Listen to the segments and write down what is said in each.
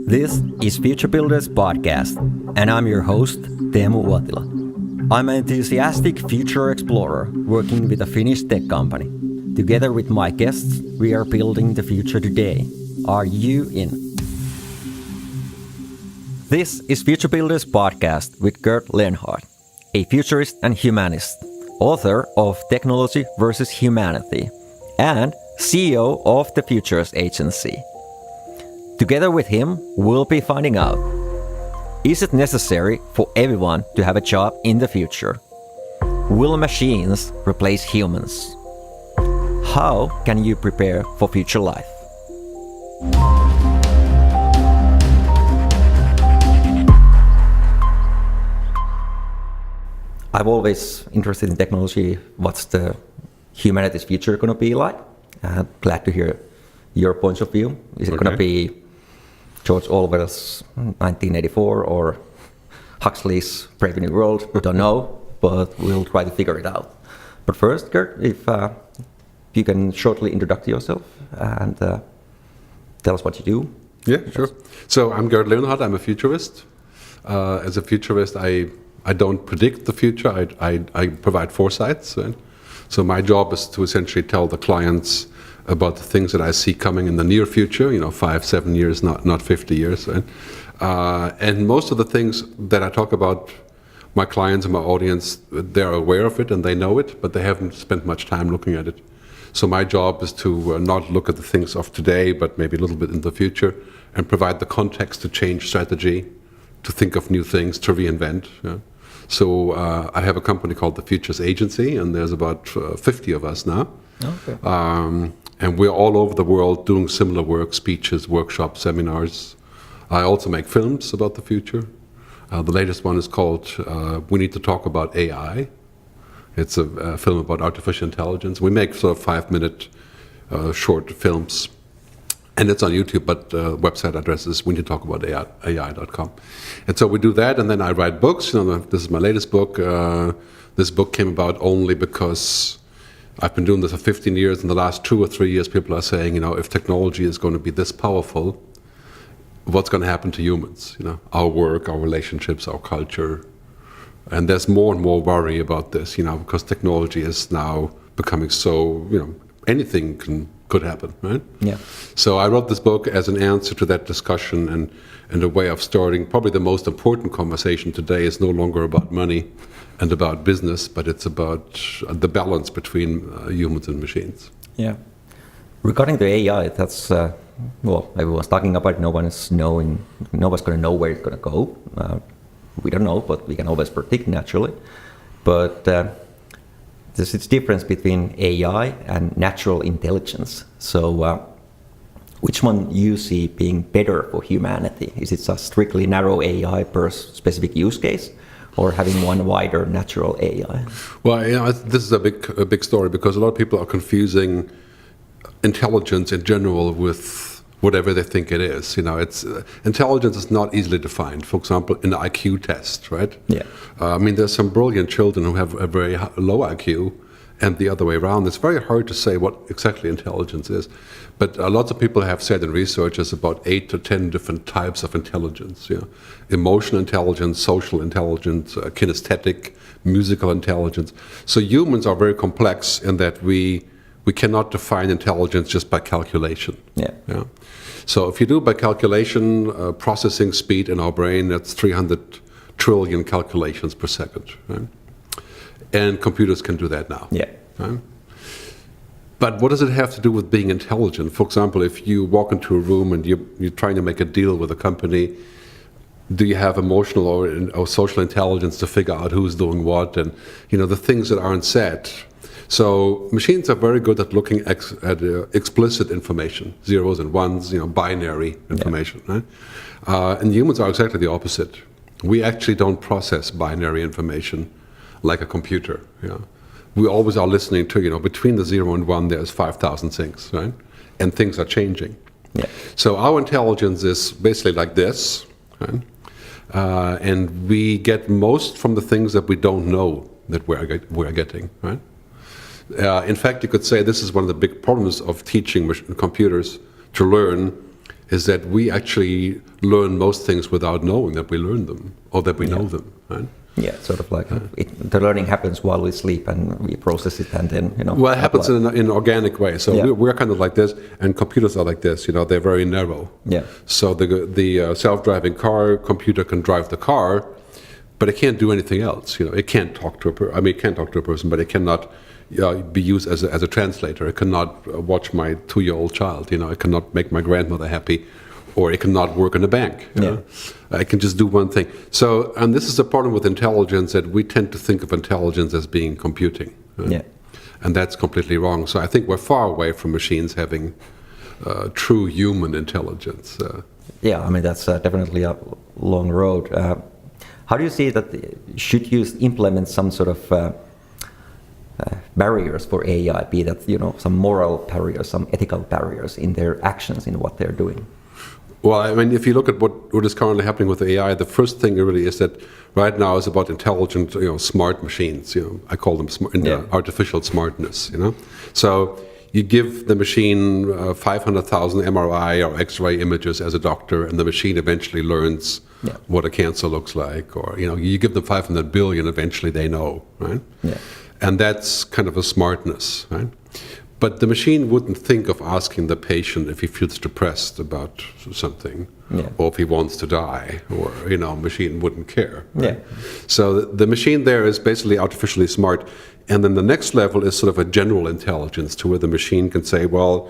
This is Futurebuilders podcast, and I'm your host, Teemu Uotila. I'm an enthusiastic future explorer working with a Finnish tech company. Together with my guests, we are building the future today. Are you in? This is Futurebuilders podcast with Gerd Leonhard, a futurist and humanist, author of Technology versus Humanity, and CEO of the Futurist Agency. Together with him, we'll be finding out, is it necessary for everyone to have a job in the future? Will machines replace humans? How can you prepare for future life? I'm always interested in technology. What's the humanity's future going to be like? Glad to hear your points of view. Is it going to be George Orwell's 1984 or Huxley's Brave New World? Don't know, but we'll try to figure it out. But first, Gerd, if you can shortly introduce yourself and tell us what you do. Yeah, sure. So I'm Gerd Leonhard. I'm a futurist. As a futurist, I don't predict the future. I provide foresights. Right? So my job is to essentially tell the clients about the things that I see coming in the near future, 5-7 years, not 50 years. Right? And most of the things that I talk about, my clients and my audience, they're aware of it and they know it, but they haven't spent much time looking at it. So my job is to not look at the things of today, but maybe a little bit in the future, and provide the context to change strategy, to think of new things, to reinvent. Yeah? So I have a company called the Futurist Agency, and there's about 50 of us now. Okay. And we're all over the world doing similar work, speeches, workshops, seminars. I also make films about the future. The latest one is called We Need to Talk About AI. It's a film about artificial intelligence. We make sort of 5-minute short films. And it's on YouTube, but the website address is we need to talk about AI.com. And so we do that, and then I write books. This is my latest book. This book came about only because I've been doing this for 15 years. In the last 2 or 3 years, people are saying, if technology is going to be this powerful, what's going to happen to humans? Our work, our relationships, our culture. And there's more and more worry about this, because technology is now becoming so, anything could happen, right? Yeah. So I wrote this book as an answer to that discussion and a way of starting. Probably the most important conversation today is no longer about money and about business, but it's about the balance between humans and machines. Yeah. Regarding the AI, that's everyone's talking about it. Nobody's going to know where it's going to go. We don't know, but we can always predict naturally. But there's this difference between AI and natural intelligence. So which one you see being better for humanity? Is it a strictly narrow AI per specific use case, or having one wider natural AI? Well, this is a big story, because a lot of people are confusing intelligence in general with whatever they think it is. It's intelligence is not easily defined. For example, in the IQ test, right? Yeah. There's some brilliant children who have a very low IQ, and the other way around. It's very hard to say what exactly intelligence is. But lots of people have said in research there's about 8 to 10 different types of intelligence. Emotional intelligence, social intelligence, kinesthetic, musical intelligence. So humans are very complex in that we cannot define intelligence just by calculation. Yeah. So if you do by calculation, processing speed in our brain, that's 300 trillion calculations per second. Right? And computers can do that now. Yeah. Right? But what does it have to do with being intelligent? For example, if you walk into a room and you're trying to make a deal with a company, do you have emotional or social intelligence to figure out who's doing what, and the things that aren't said? So machines are very good at looking at explicit information, zeros and ones, binary information. Yeah. Right? And humans are exactly the opposite. We actually don't process binary information like a computer. We always are listening to, between the 0 and 1, there's 5,000 things, right? And things are changing. Yeah. So our intelligence is basically like this, right? And we get most from the things that we don't know that we're getting, right? In fact, you could say this is one of the big problems of teaching computers to learn is that we actually learn most things without knowing that we learn them or that we know them, right? Yeah, sort of like the learning happens while we sleep and we process it and then, Well, it happens in an organic way. So Yeah. we're kind of like this, and computers are like this. They're very narrow. Yeah. So the self-driving computer can drive the car, but it can't do anything else. It can't talk to a person. I mean, it can talk to a person, but it cannot be used as a translator. It cannot watch my 2-year-old child. It cannot make my grandmother happy, or it cannot work in a bank. It can just do one thing. So, and this is the problem with intelligence, that we tend to think of intelligence as being computing. Yeah. And that's completely wrong. So I think we're far away from machines having true human intelligence. Yeah, I mean, that's definitely a long road. How do you see that? Should you implement some sort of barriers for AI, be that, some moral barriers, some ethical barriers in their actions, in what they're doing? Well, I mean, if you look at what is currently happening with AI, the first thing really is that right now is about intelligent, smart machines. I call them artificial smartness. So you give the machine 500,000 MRI or X-ray images as a doctor, and the machine eventually learns what a cancer looks like. Or you give them 500 billion, eventually they know, right? Yeah. And that's kind of a smartness, right? But the machine wouldn't think of asking the patient if he feels depressed about something, or if he wants to die, or, machine wouldn't care. Right? Yeah. So the machine there is basically artificially smart. And then the next level is sort of a general intelligence, to where the machine can say, well,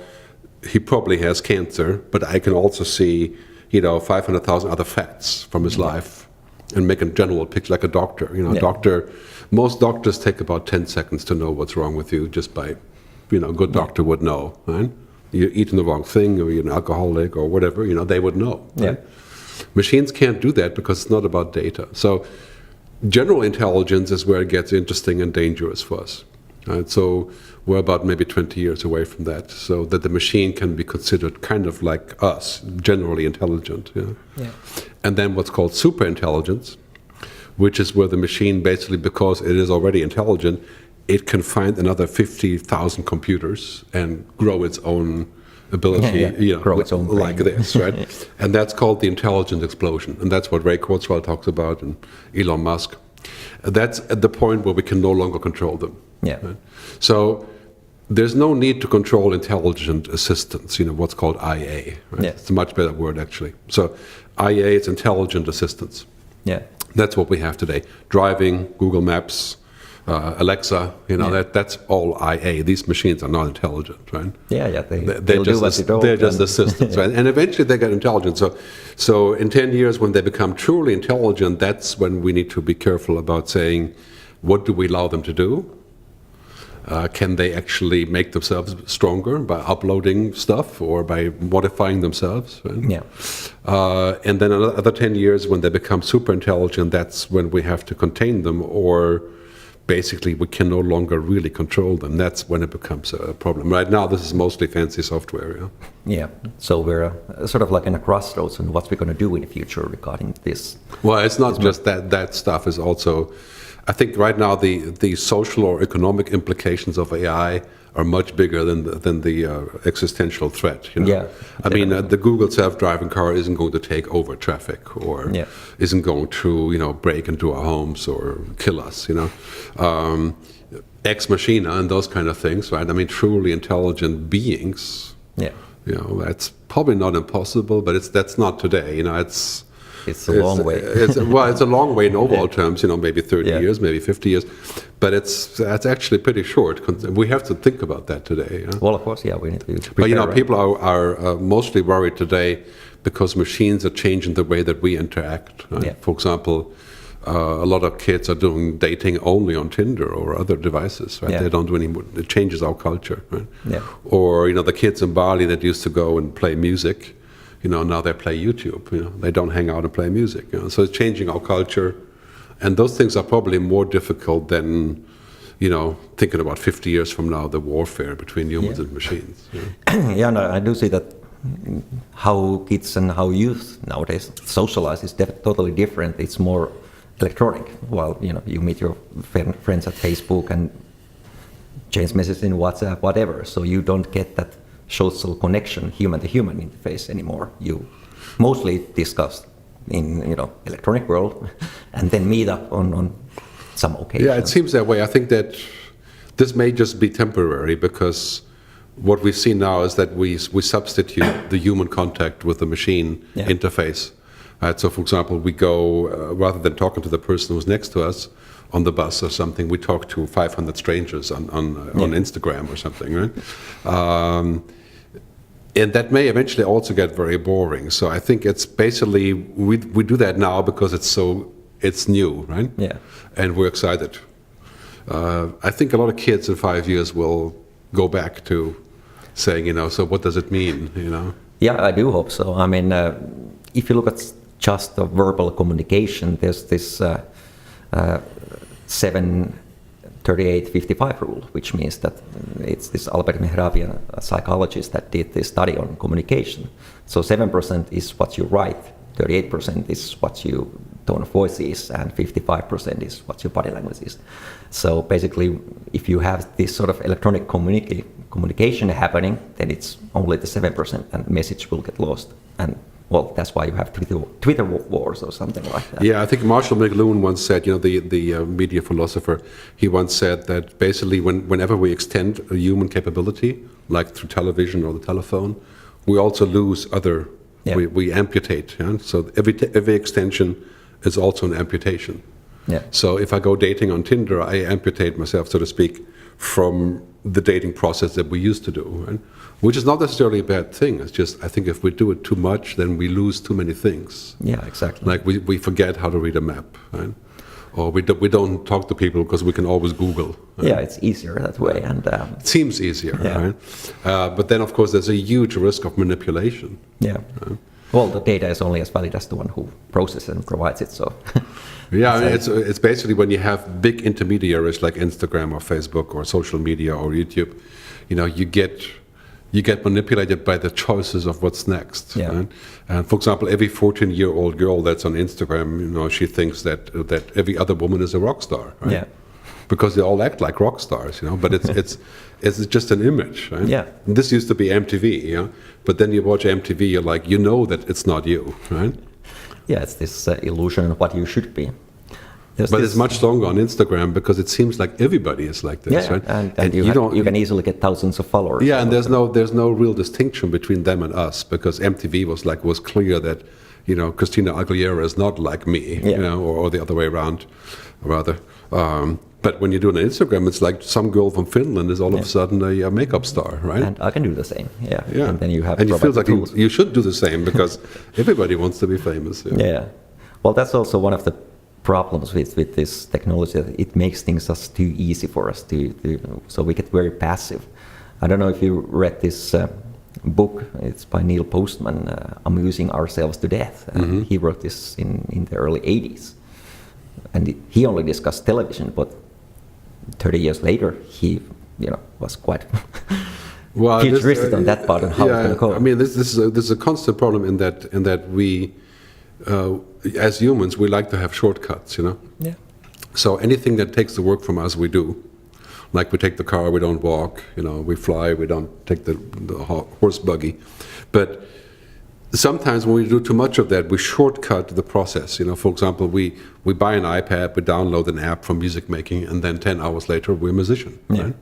he probably has cancer, but I can also see, 500,000 other facts from his life and make a general picture, like a doctor. Most doctors take about 10 seconds to know what's wrong with you, just by, a good doctor would know, right? You're eating the wrong thing, or you're an alcoholic, or whatever, they would know. Right? Machines can't do that because it's not about data. So general intelligence is where it gets interesting and dangerous for us. Right? So we're about maybe 20 years away from that, so that the machine can be considered kind of like us, generally intelligent. And then what's called superintelligence, which is where the machine basically, because it is already intelligent, it can find another 50,000 computers and grow its own ability, grow its own like brain. this, right? And that's called the intelligent explosion. And that's what Ray Kurzweil talks about, and Elon Musk. That's at the point where we can no longer control them. Right? So there's no need to control intelligent assistants, what's called IA. Right? It's a much better word, actually. So IA is intelligent assistants. That's what we have today. Driving, Google Maps, Alexa, that's all IA. These machines are not intelligent, right? They're just assistants, right? And eventually they get intelligent. So in 10 years, when they become truly intelligent, that's when we need to be careful about saying, what do we allow them to do? Can they actually make themselves stronger by uploading stuff or by modifying themselves? Right? And then another 10 years, when they become super intelligent, that's when we have to contain them, or basically we can no longer really control them. That's when it becomes a problem. Right now, this is mostly fancy software. So we're sort of like in a crossroads on what we're going to do in the future regarding this. Well, it's not just that stuff is also, I think right now the social or economic implications of AI are much bigger than the existential threat. I mean, the Google self-driving car isn't going to take over traffic, or isn't going to break into our homes or kill us. Ex machina and those kind of things, right? I mean, truly intelligent beings. That's probably not impossible, but that's not today. It's a long way. It's a long way in overall terms, maybe 30 years, maybe 50 years. But that's actually pretty short. We have to think about that today. Well, of course, we need to prepare. But, people are mostly worried today because machines are changing the way that we interact. Right? For example, a lot of kids are doing dating only on Tinder or other devices. Right? They don't do any more. It changes our culture. Right? Or, the kids in Bali that used to go and play music, now they play YouTube. They don't hang out and play music. So it's changing our culture, and those things are probably more difficult than, thinking about 50 years from now, the warfare between humans and machines. And I do see that how kids and how youth nowadays socialize is totally different. It's more electronic. While you meet your friends at Facebook and change messages in WhatsApp, whatever. So you don't get that social connection, human-to-human interface anymore. You mostly discuss in electronic world, and then meet up on some occasions. Yeah, it seems that way. I think that this may just be temporary because what we see now is that we substitute the human contact with the machine interface. So, for example, we go rather than talking to the person who's next to us on the bus or something, we talk to 500 strangers on Instagram or something, right? And that may eventually also get very boring. So I think it's basically we do that now because it's new, right? Yeah. And we're excited. I think a lot of kids in 5 years will go back to saying, so what does it mean, Yeah, I do hope so. I mean, if you look at just the verbal communication, there's this 7-38-55 rule, which means that it's this Albert Mehrabian, a psychologist, that did this study on communication. So 7% is what you write, 38% is what your tone of voice is, and 55% is what your body language is. So basically, if you have this sort of electronic communication happening, then it's only the 7%, and the message will get lost. And well, that's why you have Twitter wars or something like that. Yeah, I think Marshall McLuhan once said, the media philosopher, he once said that basically whenever we extend a human capability, like through television or the telephone, we also lose other, we amputate. Yeah? So every extension is also an amputation. Yeah. So if I go dating on Tinder, I amputate myself, so to speak, from the dating process that we used to do, right? Which is not necessarily a bad thing. It's just, I think if we do it too much, then we lose too many things. Yeah, exactly. Like we forget how to read a map, right? Or we don't talk to people because we can always Google. Right? Yeah, it's easier that way. And it seems easier, right? But then, of course, there's a huge risk of manipulation. Yeah. Well, the data is only as valid as the one who processes and provides it. So. Yeah, it's basically when you have big intermediaries like Instagram or Facebook or social media or YouTube, you get manipulated by the choices of what's next. Yeah. Right? And for example, every 14-year-old girl that's on Instagram, she thinks that every other woman is a rock star, right? Yeah. Because they all act like rock stars, but it's just an image, right? Yeah. And this used to be MTV, but then you watch MTV, you're like, that it's not you, right? Yeah, it's this illusion of what you should be. It's much stronger on Instagram because it seems like everybody is like this, right? And you can easily get thousands of followers. Yeah, and there's no real distinction between them and us because MTV was clear that Christina Aguilera is not like me, or the other way around, rather. But when you do it on Instagram, it's like some girl from Finland is all of a sudden a makeup star, right? And I can do the same, yeah. And then you have and you feel like you should do the same because everybody wants to be famous. Yeah. Well, that's also one of the problems with this technology, that it makes things just too easy for us so we get very passive. I don't know if you read this book. It's by Neil Postman, Amusing Ourselves to Death. He wrote this in the early 80s, and he only discussed television, but 30 years later he was quite futuristic on that part and how it's going to go. I mean, this is a constant problem in that we as humans, we like to have shortcuts, Yeah. So anything that takes the work from us, we do. Like we take the car, we don't walk. We fly, we don't take the horse buggy. But sometimes when we do too much of that, we shortcut the process. For example, we buy an iPad, we download an app for music making, and then 10 hours later, we're a musician. Yeah. Right?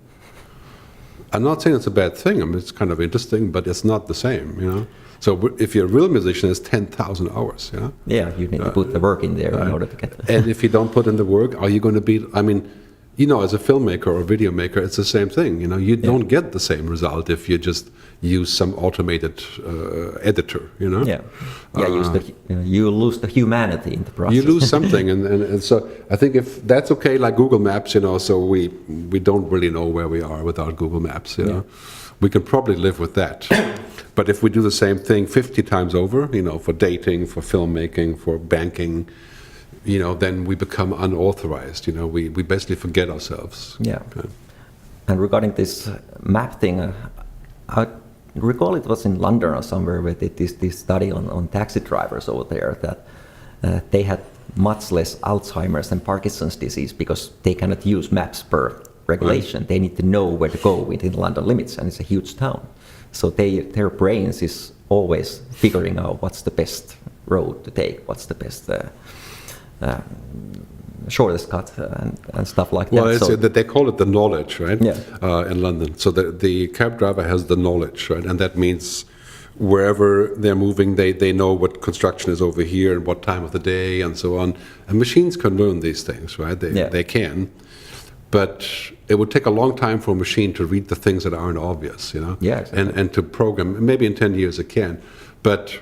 I'm not saying it's a bad thing. I mean, it's kind of interesting, but it's not the same. So if you're a real musician, it's 10,000 hours. Yeah, you need to put the work in there in order to get And if you don't put in the work, are you going to be? I mean, as a filmmaker or a video maker, it's the same thing. You don't get the same result if you just use some automated editor. Yeah. You lose the humanity in the process. You lose something, and so I think if that's okay, like Google Maps, so we don't really know where we are without Google Maps. We can probably live with that. But if we do the same thing 50 times over, for dating, for filmmaking, for banking, then we become unauthorized. We basically forget ourselves. Yeah. Okay. And regarding this map thing, I recall it was in London or somewhere where they did this study on taxi drivers over there that they had much less Alzheimer's and Parkinson's disease because they cannot use maps per regulation. Right. They need to know where to go within London limits, and it's a huge town. So their brains is always figuring out what's the best road to take, what's the best shortest cut and stuff like that. Well, so they call it the knowledge, right? Yeah. In London. So the cab driver has the knowledge, right? And that means wherever they're moving, they know what construction is over here and what time of the day and so on. And machines can learn these things, right? They can. But it would take a long time for a machine to read the things that aren't obvious, you know? Yeah, exactly. And to program. Maybe in 10 years it can. But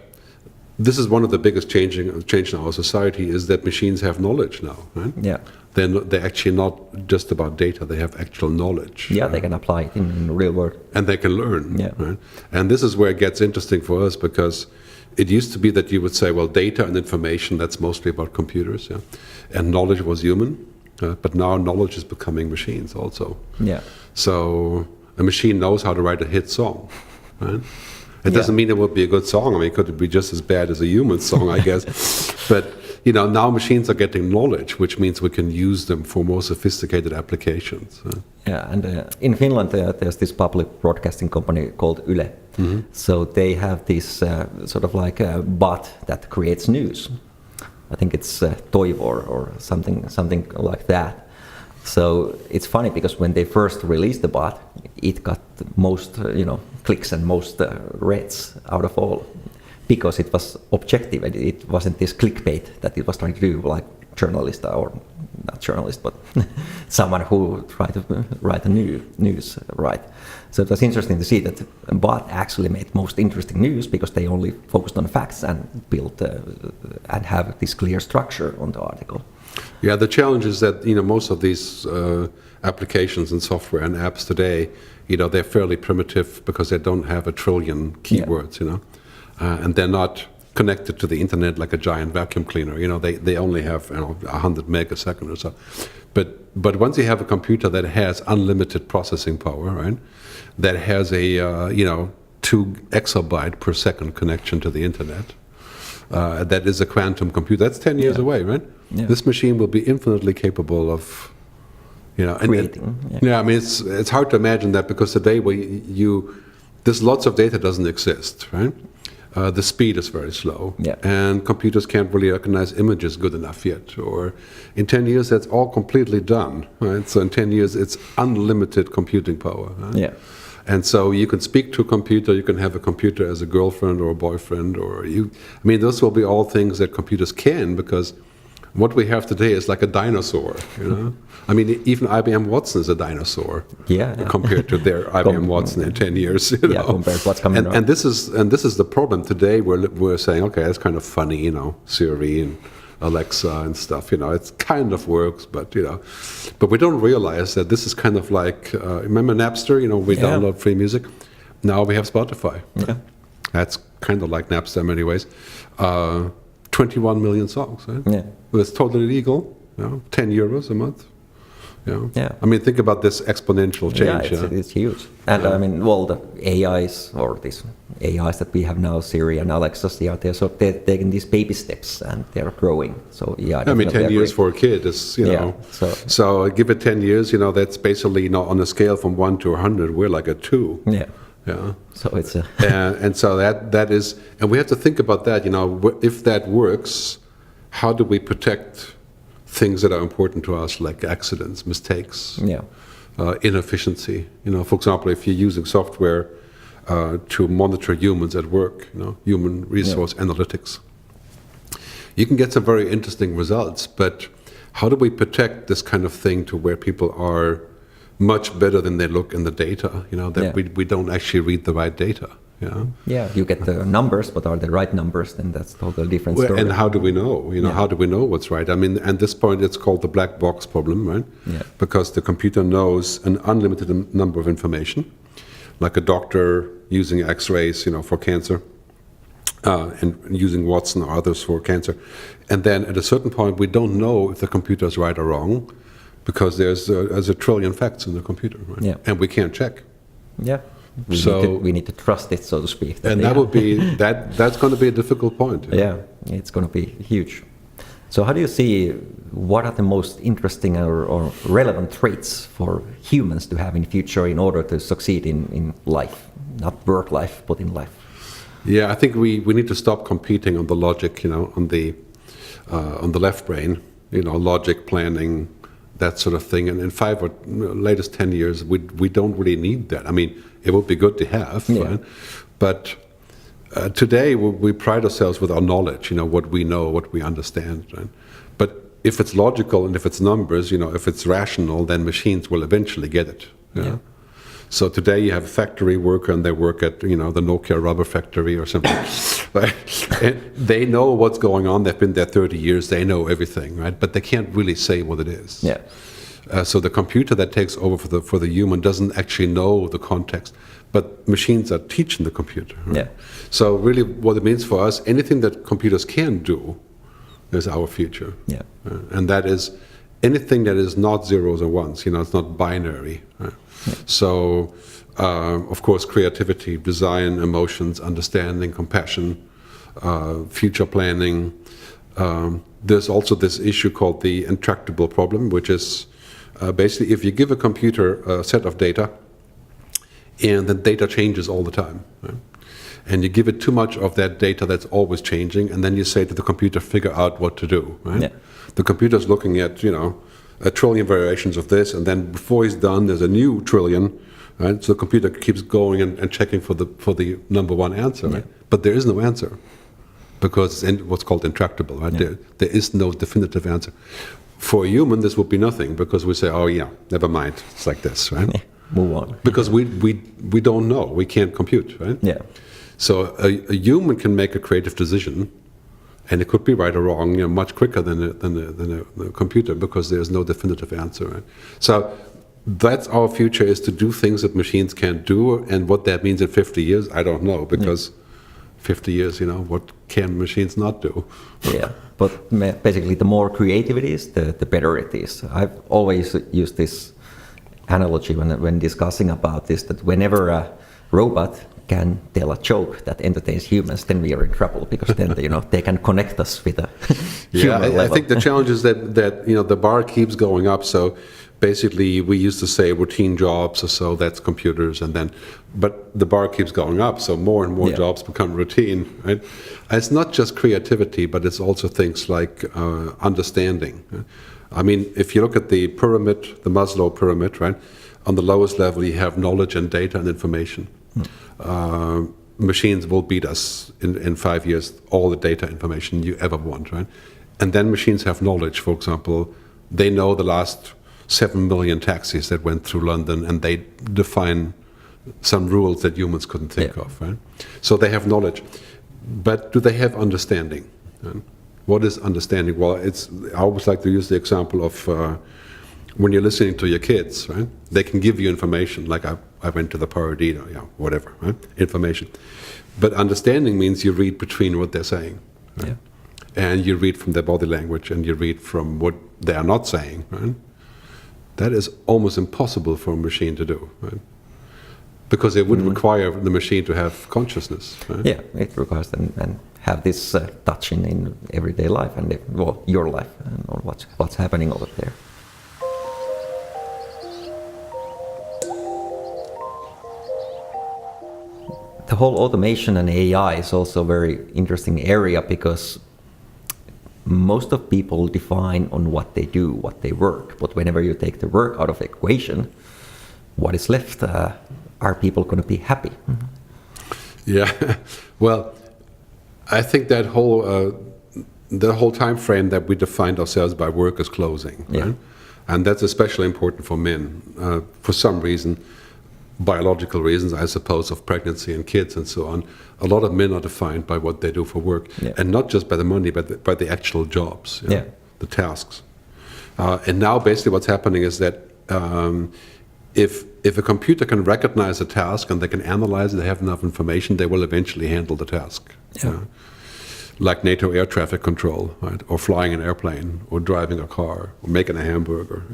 this is one of the biggest change in our society is that machines have knowledge now, right? Yeah. They're actually not just about data, they have actual knowledge. Yeah, they can apply it in the real world. And they can learn. Yeah. Right? And this is where it gets interesting for us because it used to be that you would say, well, data and information, that's mostly about computers, yeah? And knowledge was human, but now knowledge is becoming machines also. Yeah. So a machine knows how to write a hit song, right? It doesn't mean it would be a good song. I mean, it could be just as bad as a human song, I guess. But, you know, now machines are getting knowledge, which means we can use them for more sophisticated applications. Yeah, and in Finland, there's this public broadcasting company called Yle. Mm-hmm. So they have this sort of like a bot that creates news. I think it's Toivor or something like that. So it's funny because when they first released the bot, it got the most, clicks and most reads out of all, because it was objective and it wasn't this clickbait that it was trying to do, like journalist or not journalist, but someone who tried to write a news, right? So it was interesting to see that bot actually made most interesting news because they only focused on facts and built and have this clear structure on the article. Yeah, the challenge is that most of these applications and software and apps today, they're fairly primitive because they don't have a trillion keywords, and they're not connected to the internet like a giant vacuum cleaner. They only have 100 megasecond or so. But once you have a computer that has unlimited processing power, right, that has a 2 exabyte per second connection to the internet, that is a quantum computer. That's 10 years away, right? Yeah. This machine will be infinitely capable of, creating. I mean, it's hard to imagine that because today there's lots of data doesn't exist, right? The speed is very slow, and computers can't really recognize images good enough yet. Or in 10 years, that's all completely done, right? So in 10 years, it's unlimited computing power. Right? Yeah. And so you can speak to a computer, you can have a computer as a girlfriend or a boyfriend, those will be all things that computers can, because what we have today is like a dinosaur, I mean, even IBM Watson is a dinosaur compared to their IBM Watson in 10 years. Compared to what's coming and this is the problem today. We're saying, okay, that's kind of funny, Siri and Alexa and stuff. It kind of works, but but we don't realize that this is kind of like remember Napster? We download free music. Now we have Spotify. Yeah, that's kind of like Napster in many ways. 21 million songs. Right? Yeah, it's totally legal. 10 euros a month. Yeah. I mean, think about this exponential change. It's huge. And I mean, the AIs or these AIs that we have now, Siri and Alexa, they're taking these baby steps and they're growing. So I mean, 10 years for a kid is, So give it 10 years, that's basically, on a scale from 1 to 100, we're like a 2. Yeah. Yeah. So it's a and so that is, and we have to think about that. If that works, how do we protect things that are important to us, like accidents, mistakes, inefficiency? For example, if you're using software to monitor humans at work, human resource analytics, you can get some very interesting results. But how do we protect this kind of thing to where people are much better than they look in the data, that we don't actually read the right data. Yeah, you get the numbers, but are they right numbers? Then that's a totally different story. And how do we know? How do we know what's right? I mean, at this point, it's called the black box problem, right? Yeah. Because the computer knows an unlimited number of information, like a doctor using X-rays, for cancer, and using Watson or others for cancer. And then at a certain point, we don't know if the computer is right or wrong, because there's a trillion facts in the computer, right? Yeah. And we can't check. Yeah. We need to trust it, so to speak. And that would be that's going to be a difficult point. Yeah, it's going to be huge. So how do you see, what are the most interesting or relevant traits for humans to have in future in order to succeed in life? Not work life, but in life. Yeah, I think we need to stop competing on the logic, on the left brain, logic, planning, that sort of thing. And in 5 or latest 10 years, we don't really need that. I mean, it would be good to have, right? But today we pride ourselves with our knowledge, what we know, what we understand, right? But if it's logical and if it's numbers, if it's rational, then machines will eventually get it. Yeah. So today you have a factory worker and they work at, the Nokia rubber factory or something. Right? And they know what's going on. They've been there 30 years. They know everything, right? But they can't really say what it is. Yeah. So the computer that takes over for the human doesn't actually know the context, but machines are teaching the computer. Right? Yeah. So really what it means for us, anything that computers can do is our future. Yeah. And that is anything that is not zeros and ones, it's not binary. Right? Yeah. So, of course, creativity, design, emotions, understanding, compassion, future planning. There's also this issue called the intractable problem, which is basically if you give a computer a set of data and the data changes all the time, right? And you give it too much of that data that's always changing, and then you say to the computer, figure out what to do, right? Yeah. The computer's looking at, a trillion variations of this, and then before he's done, there's a new trillion, right? So the computer keeps going and checking for the number one answer, right? But there is no answer, because it's what's called intractable, right? Yeah. There is no definitive answer. For a human, this would be nothing, because we say, oh yeah, never mind, it's like this, right? Yeah. Move on. Because we don't know, we can't compute, right? Yeah. So a human can make a creative decision, and it could be right or wrong, much quicker than a computer, because there's no definitive answer. Right? So that's our future, is to do things that machines can't do, and what that means in 50 years, I don't know, because 50 years, what can machines not do? Yeah, but basically the more creative it is, the better it is. I've always used this analogy when discussing about this, that whenever a robot can tell a joke that entertains humans, then we are in trouble, because then they can connect us with a human level. I think the challenge is that the bar keeps going up. So basically, we used to say routine jobs or so, that's computers, but the bar keeps going up, so more and more jobs become routine. Right? It's not just creativity, but it's also things like understanding. I mean, if you look at the pyramid, the Maslow pyramid, right? On the lowest level, you have knowledge and data and information. Machines will beat us in 5 years, all the data information you ever want, right? And then machines have knowledge. For example, they know the last 7 million taxis that went through London, and they define some rules that humans couldn't think of, right? So they have knowledge. But do they have understanding? Right? What is understanding? Well, I always like to use the example of when you're listening to your kids, right? They can give you information, like I went to the paradiddle, whatever, right? Information. But understanding means you read between what they're saying, right? Yeah. And you read from their body language, and you read from what they are not saying, right? That is almost impossible for a machine to do, right? Because it would require the machine to have consciousness, right? Yeah, it requires and have this touch in everyday life and your life and what's happening over there. The whole automation and AI is also a very interesting area, because most of people define on what they do, what they work. But whenever you take the work out of the equation, what is left? Are people going to be happy? Mm-hmm. Yeah, well, I think that whole time frame that we defined ourselves by work is closing, right? And that's especially important for men, for some reason. Biological reasons, I suppose, of pregnancy and kids and so on. A lot of men are defined by what they do for work, and not just by the money, but by the actual jobs, the tasks. And now, basically, what's happening is that if a computer can recognize a task and they can analyze it, they have enough information, they will eventually handle the task. Like NATO air traffic control, right? Or flying an airplane, or driving a car, or making a hamburger.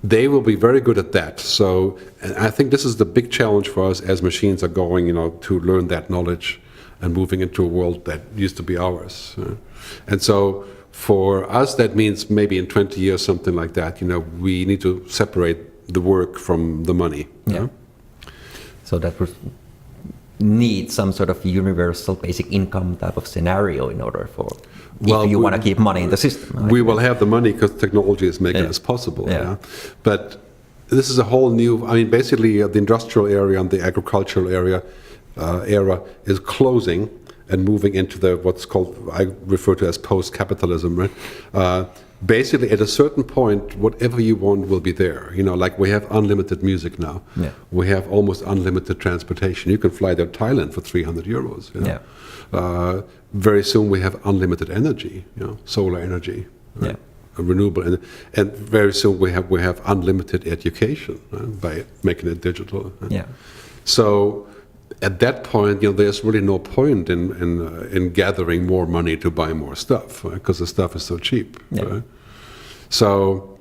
They will be very good at that. So, and I think this is the big challenge for us as machines are going, to learn that knowledge and moving into a world that used to be ours. And so for us, that means maybe in 20 years, something like that, we need to separate the work from the money. Yeah. So that would need some sort of universal basic income type of scenario in order for, if you want to keep money in the system. We will have the money because technology is making this possible. Yeah. But this is a whole new, basically the industrial area and the agricultural area era is closing and moving into the what's called, I refer to as post-capitalism, right? Basically, at a certain point, whatever you want will be there. Like we have unlimited music now. Yeah. We have almost unlimited transportation. You can fly to Thailand for 300 euros. Yeah. Very soon we have unlimited energy, solar energy, yeah. renewable, and very soon we have unlimited education by making it digital. Yeah. So at that point, there's really no point in gathering more money to buy more stuff, because the stuff is so cheap. Yeah. Right? So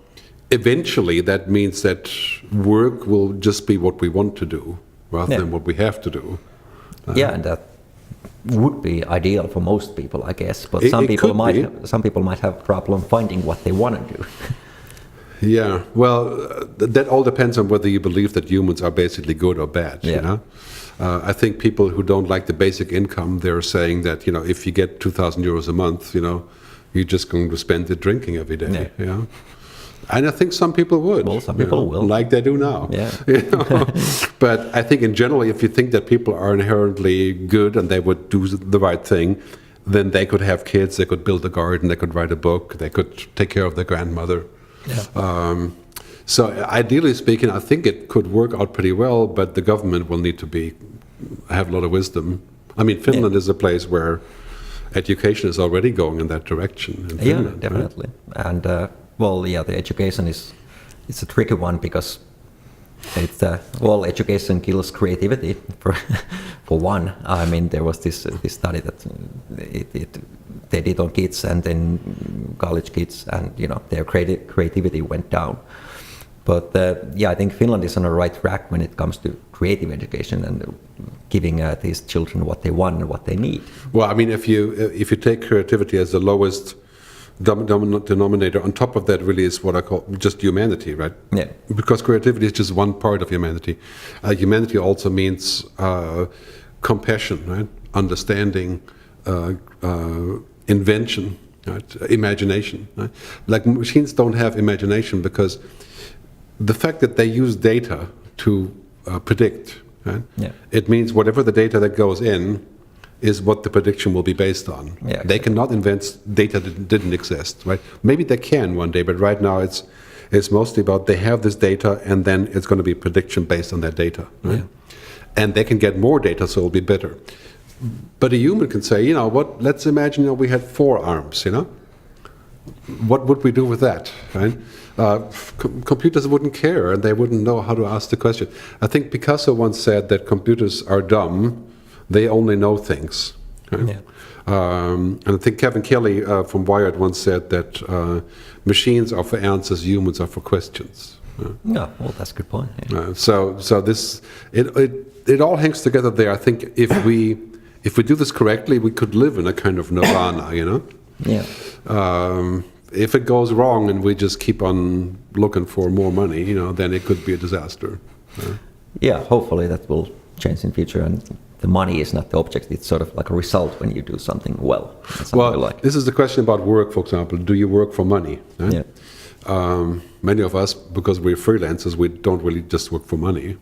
eventually, that means that work will just be what we want to do rather than what we have to do. Yeah, and that would be ideal for most people, I guess. But some people might have a problem finding what they want to do. Yeah, well, that all depends on whether you believe that humans are basically good or bad. Yeah. I think people who don't like the basic income, they're saying that if you get 2,000 euros a month, you're just going to spend it drinking every day. Yeah. And I think some people would. Well, some people will, like they do now. Yeah. But I think in general, if you think that people are inherently good and they would do the right thing, then they could have kids, they could build a garden, they could write a book, they could take care of their grandmother. Yeah. So ideally speaking, I think it could work out pretty well, but the government will need to have a lot of wisdom. Finland is a place where education is already going in that direction. In Finland, yeah, definitely. Right? And the education it's a tricky one because it's education kills creativity for one. There was this study that they did on kids and then college kids, and their creativity went down. But I think Finland is on the right track when it comes to creative education and giving these children what they want and what they need. Well, if you take creativity as the lowest denominator, on top of that really is what I call just humanity, right? Yeah. Because creativity is just one part of humanity. Humanity also means compassion, right? Understanding, invention, right? Imagination. Right? Like machines don't have imagination because the fact that they use data to predict, right? Yeah. It means whatever the data that goes in is what the prediction will be based on. Yeah, exactly. They cannot invent data that didn't exist, right? Maybe they can one day, but right now it's mostly about they have this data and then it's going to be prediction based on that data, right? Yeah. And they can get more data, so it'll be better. But a human can say, let's imagine we had 4 arms, What would we do with that, right? Computers wouldn't care and they wouldn't know how to ask the question. I think Picasso once said that computers are dumb, they only know things. Right? Yeah. And I think Kevin Kelly from Wired once said that machines are for answers, humans are for questions. Yeah, well, that's a good point. Yeah. So this it all hangs together there. I think if we do this correctly, we could live in a kind of nirvana, Yeah. If it goes wrong and we just keep on looking for more money, then it could be a disaster. Yeah, hopefully that will change in future, and the money is not the object; it's sort of like a result when you do something well. This is the question about work, for example. Do you work for money? Right? Yeah. Many of us, because we're freelancers, we don't really just work for money.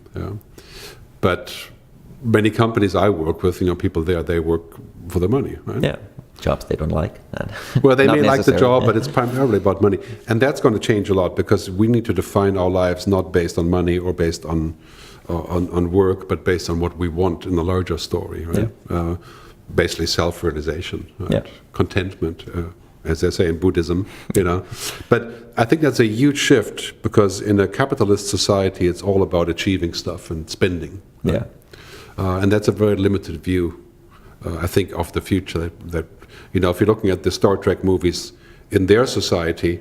But many companies I work with, people there, they work for the money, right? Yeah. Jobs they don't like. Well, they may like the job, but it's primarily about money. And that's going to change a lot because we need to define our lives not based on money or based on work, but based on what we want in the larger story, right? Yeah. Basically self-realization, right? Yeah. Contentment, as they say in Buddhism, But I think that's a huge shift because in a capitalist society, it's all about achieving stuff and spending. Right? Yeah. And that's a very limited view, I think, of the future. That if you're looking at the Star Trek movies, in their society,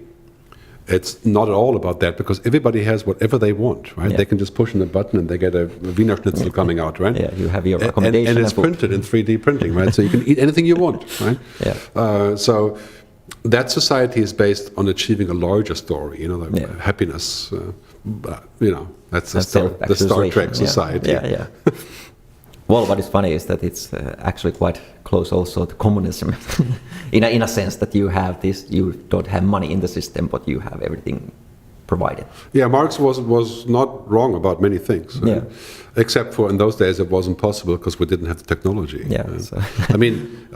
It's not at all about that because everybody has whatever they want, right? Yeah. They can just push in a button and they get a Wiener Schnitzel coming out, right? Yeah, you have your accommodation. And it's printed in 3D printing, right? So you can eat anything you want, right? Yeah. So that society is based on achieving a larger story, the happiness. That's the Star Trek society. Yeah. Well, what is funny is that it's actually quite close also to communism, in a sense that you have this, you don't have money in the system, but you have everything provided. Yeah, Marx was not wrong about many things. Yeah. Except for in those days it wasn't possible because we didn't have the technology. Yeah. I mean,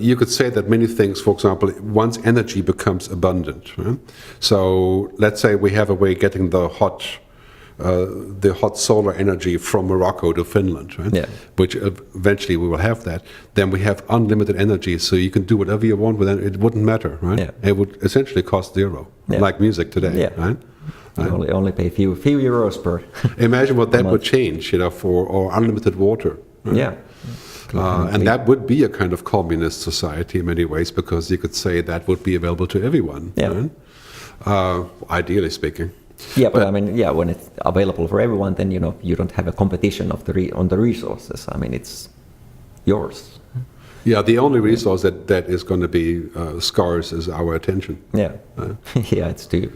you could say that many things, for example, once energy becomes abundant. Right? So let's say we have a way of getting the hot solar energy from Morocco to Finland, right? Yeah. Which eventually we will have that. Then we have unlimited energy, so you can do whatever you want with it. It wouldn't matter, right? Yeah. It would essentially cost zero, like music today, Yeah. right? You only pay few euros per. Imagine what that would change, or unlimited water. Right? Yeah. And that would be a kind of communist society in many ways, because you could say that would be available to everyone, Yeah. right? Ideally speaking. Yeah, but I mean, when it's available for everyone, then you don't have a competition on the resources. I mean, it's yours. Yeah, the only resource that is going to be scarce is our attention. Yeah, yeah, it's too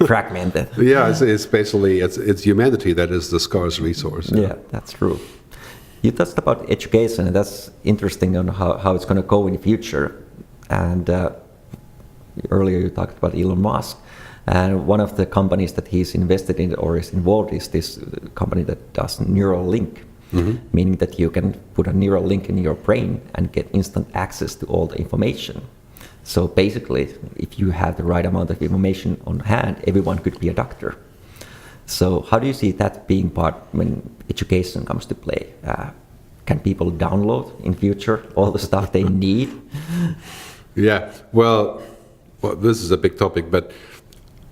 fragmented. Yeah, it's basically it's humanity that is the scarce resource. Yeah, that's true. You touched about education, and that's interesting on how it's going to go in the future. And earlier you talked about Elon Musk. And one of the companies that he's invested in or is involved is this company that does neural link, meaning that you can put a neural link in your brain and get instant access to all the information. So basically, if you have the right amount of information on hand, everyone could be a doctor. So how do you see that being part when education comes to play? Can people download in future all the stuff they need? Yeah, well, this is a big topic, but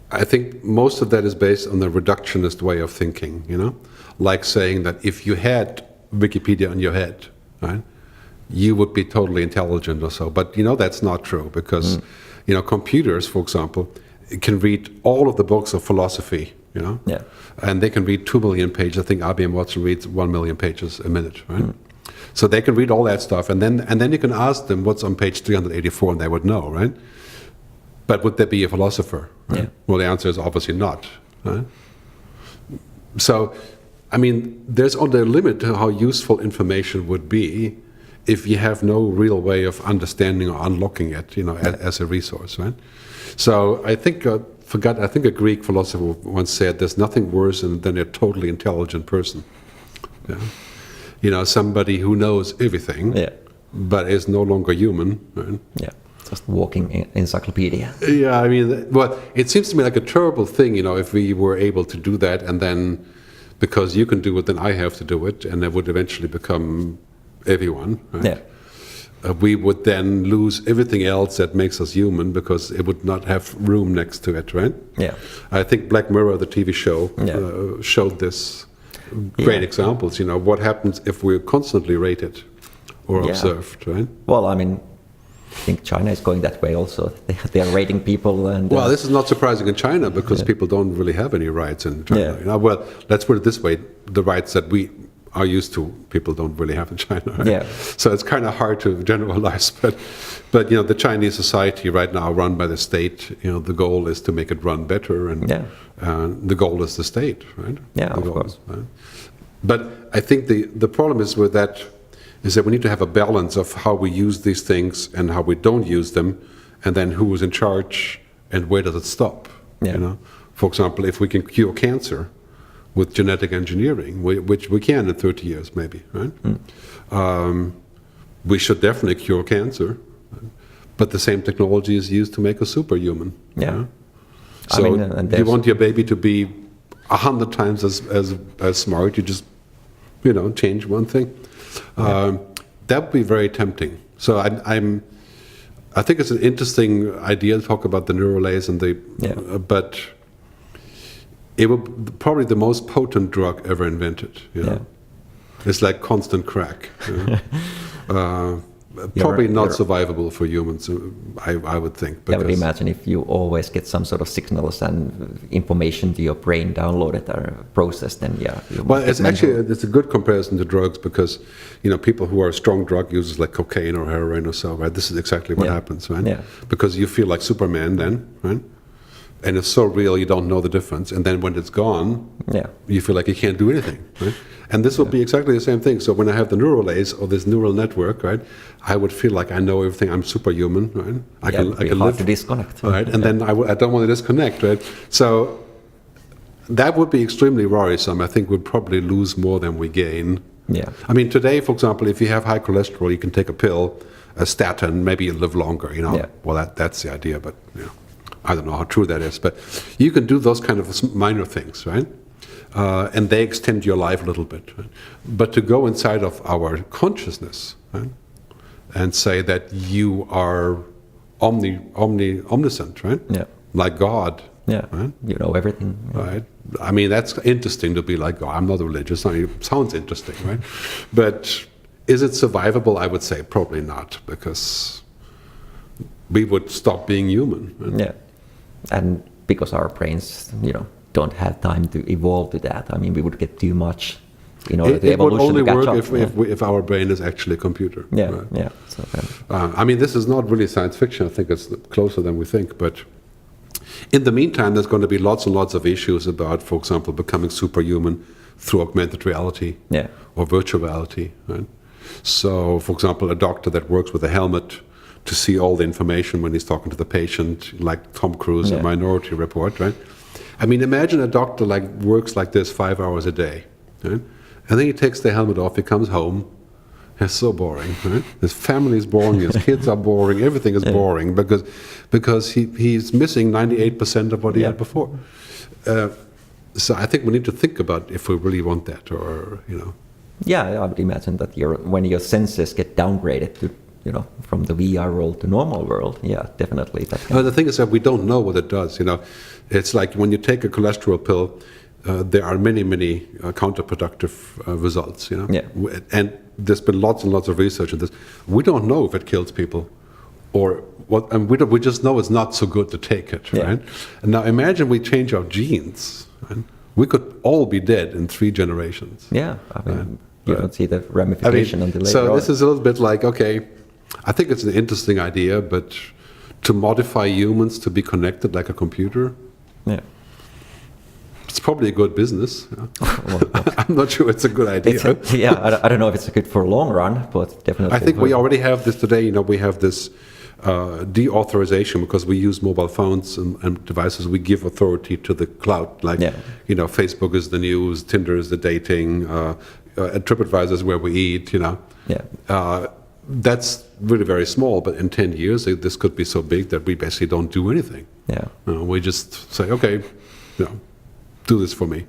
I think most of that is based on the reductionist way of thinking, like saying that if you had Wikipedia in your head, right, you would be totally intelligent or so. But that's not true, because computers, for example, can read all of the books of philosophy, Yeah. and they can read 2 million pages. I think IBM Watson reads 1 million pages a minute, right? So they can read all that stuff, and then you can ask them what's on page 384, and they would know, right? But would there be a philosopher? Right? Yeah. Well, the answer is obviously not. Right? So, I mean, there's only a limit to how useful information would be if you have no real way of understanding or unlocking it, as a resource, right? So I think a Greek philosopher once said, "There's nothing worse than a totally intelligent person." Yeah? Somebody who knows everything, but is no longer human. Right? Yeah. Just walking encyclopedia. Yeah, I mean, well, it seems to me like a terrible thing, if we were able to do that, and then because you can do it, then I have to do it, and it would eventually become everyone. Right? Yeah. We would then lose everything else that makes us human, because it would not have room next to it, right? Yeah. I think Black Mirror, the TV show, showed this great examples. What happens if we're constantly rated or observed, right? Well, I mean, I think China is going that way also. They are rating people, and well, this is not surprising in China, because people don't really have any rights in China. Yeah. Well, let's put it this way: the rights that we are used to, people don't really have in China. Right? Yeah. So it's kind of hard to generalize, but the Chinese society right now, run by the state, the goal is to make it run better, and the goal is the state, right? Yeah, of course. Right? But I think the problem is with that. Is that we need to have a balance of how we use these things and how we don't use them, and then who is in charge and where does it stop? Yeah. For example, if we can cure cancer with genetic engineering, which we can in 30 years maybe, right? We should definitely cure cancer, but the same technology is used to make us superhuman. Yeah. So you want your baby to be 100 times as smart, you just change one thing. That would be very tempting. So I think it's an interesting idea to talk about the neuralace and but it will probably the most potent drug ever invented. It's like constant crack. probably not survivable for humans, I would think. I would imagine if you always get some sort of signals and information to your brain downloaded or processed, then well, it's a good comparison to drugs, because people who are strong drug users like cocaine or heroin or so, right? This is exactly what happens, right? Yeah. Because you feel like Superman then, right? And it's so real you don't know the difference, and then when it's gone, you feel like you can't do anything, right? And this will be exactly the same thing. So when I have the neural lace or this neural network, right, I would feel like I know everything. I'm superhuman, right? I can hard live to disconnect, right? And then I don't want to disconnect, right? So that would be extremely worrisome. I think we'd probably lose more than we gain. Yeah. I mean, today, for example, if you have high cholesterol, you can take a pill, a statin, maybe you live longer. Yeah. Well, that's the idea, but I don't know how true that is. But you can do those kind of minor things, right? And they extend your life a little bit. Right? But to go inside of our consciousness, right, and say that you are omniscient, right? Yeah. Like God. Yeah. Right? You know everything. Right. I mean, that's interesting to be like God. I'm not religious. I mean, it sounds interesting, right? But is it survivable? I would say probably not, because we would stop being human. Right? Yeah. And because our brains, don't have time to evolve to that. I mean, we would get too much in order to evolution to catch up. It would only work if our brain is actually a computer. Yeah, right? yeah. So, I mean, this is not really science fiction. I think it's closer than we think. But in the meantime, there's going to be lots and lots of issues about, for example, becoming superhuman through augmented reality or virtual reality. Right? So, for example, a doctor that works with a helmet to see all the information when he's talking to the patient, like Tom Cruise in Minority Report, right? I mean, imagine a doctor works like this 5 hours a day, right? And then he takes the helmet off, he comes home, it's so boring, right? His family is boring, his kids are boring, everything is boring, because he's missing 98% of what he had before. So I think we need to think about if we really want that, or. Yeah, I would imagine that when your senses get downgraded to, from the VR world to normal world, definitely. The thing is that we don't know what it does. It's like when you take a cholesterol pill, there are many, many counterproductive results. And there's been lots and lots of research on this. We don't know if it kills people, or what. And we just know it's not so good to take it, right? And now imagine we change our genes, right? We could all be dead in 3 generations. Yeah, I mean, you don't see the ramification until later on. So this is a little bit like, okay, I think it's an interesting idea, but to modify humans to be connected like a computer, it's probably a good business. I'm not sure it's a good idea. I don't know if it's good for a long run, but definitely. I think we already have this today. We have this deauthorization because we use mobile phones and devices. We give authority to the cloud. Like, Facebook is the news, Tinder is the dating, TripAdvisor is where we eat. That's really very small, but in 10 years, this could be so big that we basically don't do anything. We just say, okay, do this for me.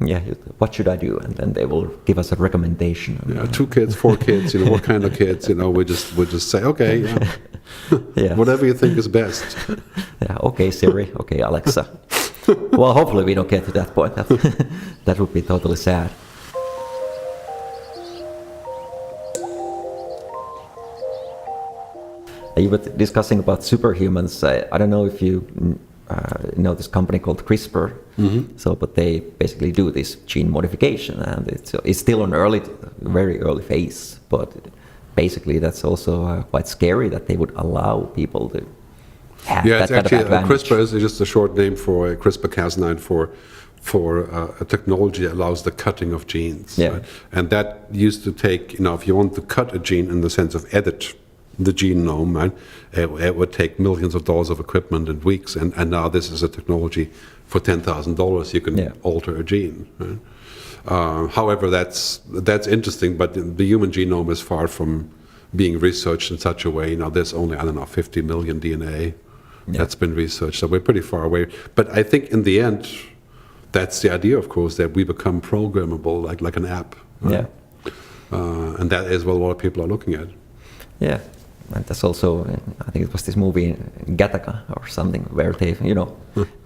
What should I do? And then they will give us a recommendation. 2 kids, 4 kids, what kind of kids, we just say, okay, whatever you think is best. Okay, Siri, okay, Alexa. Well, hopefully we don't get to that point. That would be totally sad. You were discussing about superhumans. I don't know if you know this company called CRISPR. So, but they basically do this gene modification, and it's still an very early phase. But basically, that's also quite scary that they would allow people to have that kind of advantage. CRISPR is just a short name for CRISPR-Cas9 for a technology that allows the cutting of genes. Right? And that used to take, if you want to cut a gene in the sense of edit the genome, right? It would take millions of dollars of equipment and weeks, and now this is a technology for $10,000 you can alter a gene. Right? However, that's interesting, but the human genome is far from being researched in such a way. There's only, 50 million DNA that's been researched, so we're pretty far away. But I think in the end, that's the idea, of course, that we become programmable like an app. Right? And that is what a lot of people are looking at. Yeah. And that's also, I think it was this movie Gattaca or something where they,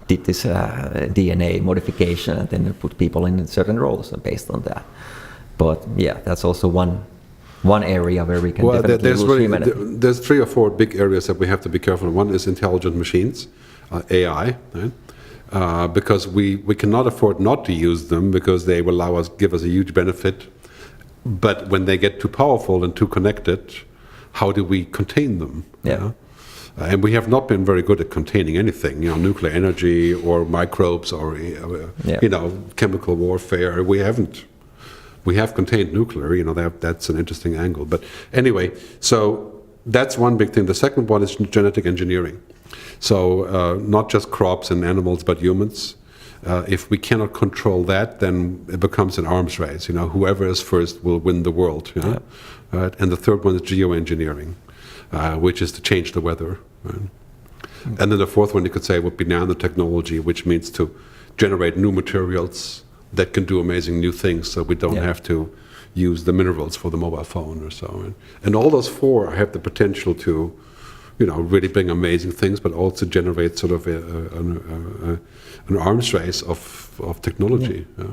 did this DNA modification and then put people in certain roles based on that. But that's also one one area where we can Well, definitely there's lose humanity. there's 3 or 4 big areas that we have to be careful. One is intelligent machines, AI, right? Because we cannot afford not to use them because they will give us a huge benefit. But when they get too powerful and too connected, how do we contain them? Yeah. You know? And we have not been very good at containing anything, nuclear energy or microbes or, chemical warfare. We haven't. We have contained nuclear, that's an interesting angle. But anyway, so that's one big thing. The second one is genetic engineering. So not just crops and animals, but humans. If we cannot control that, then it becomes an arms race. Whoever is first will win the world. Yeah. Right? And the third one is geoengineering, which is to change the weather. Right? And then the fourth one you could say would be nanotechnology, which means to generate new materials that can do amazing new things, so we don't have to use the minerals for the mobile phone or so. And all those 4 have the potential to, really bring amazing things, but also generate sort of an arms race of technology. Yeah.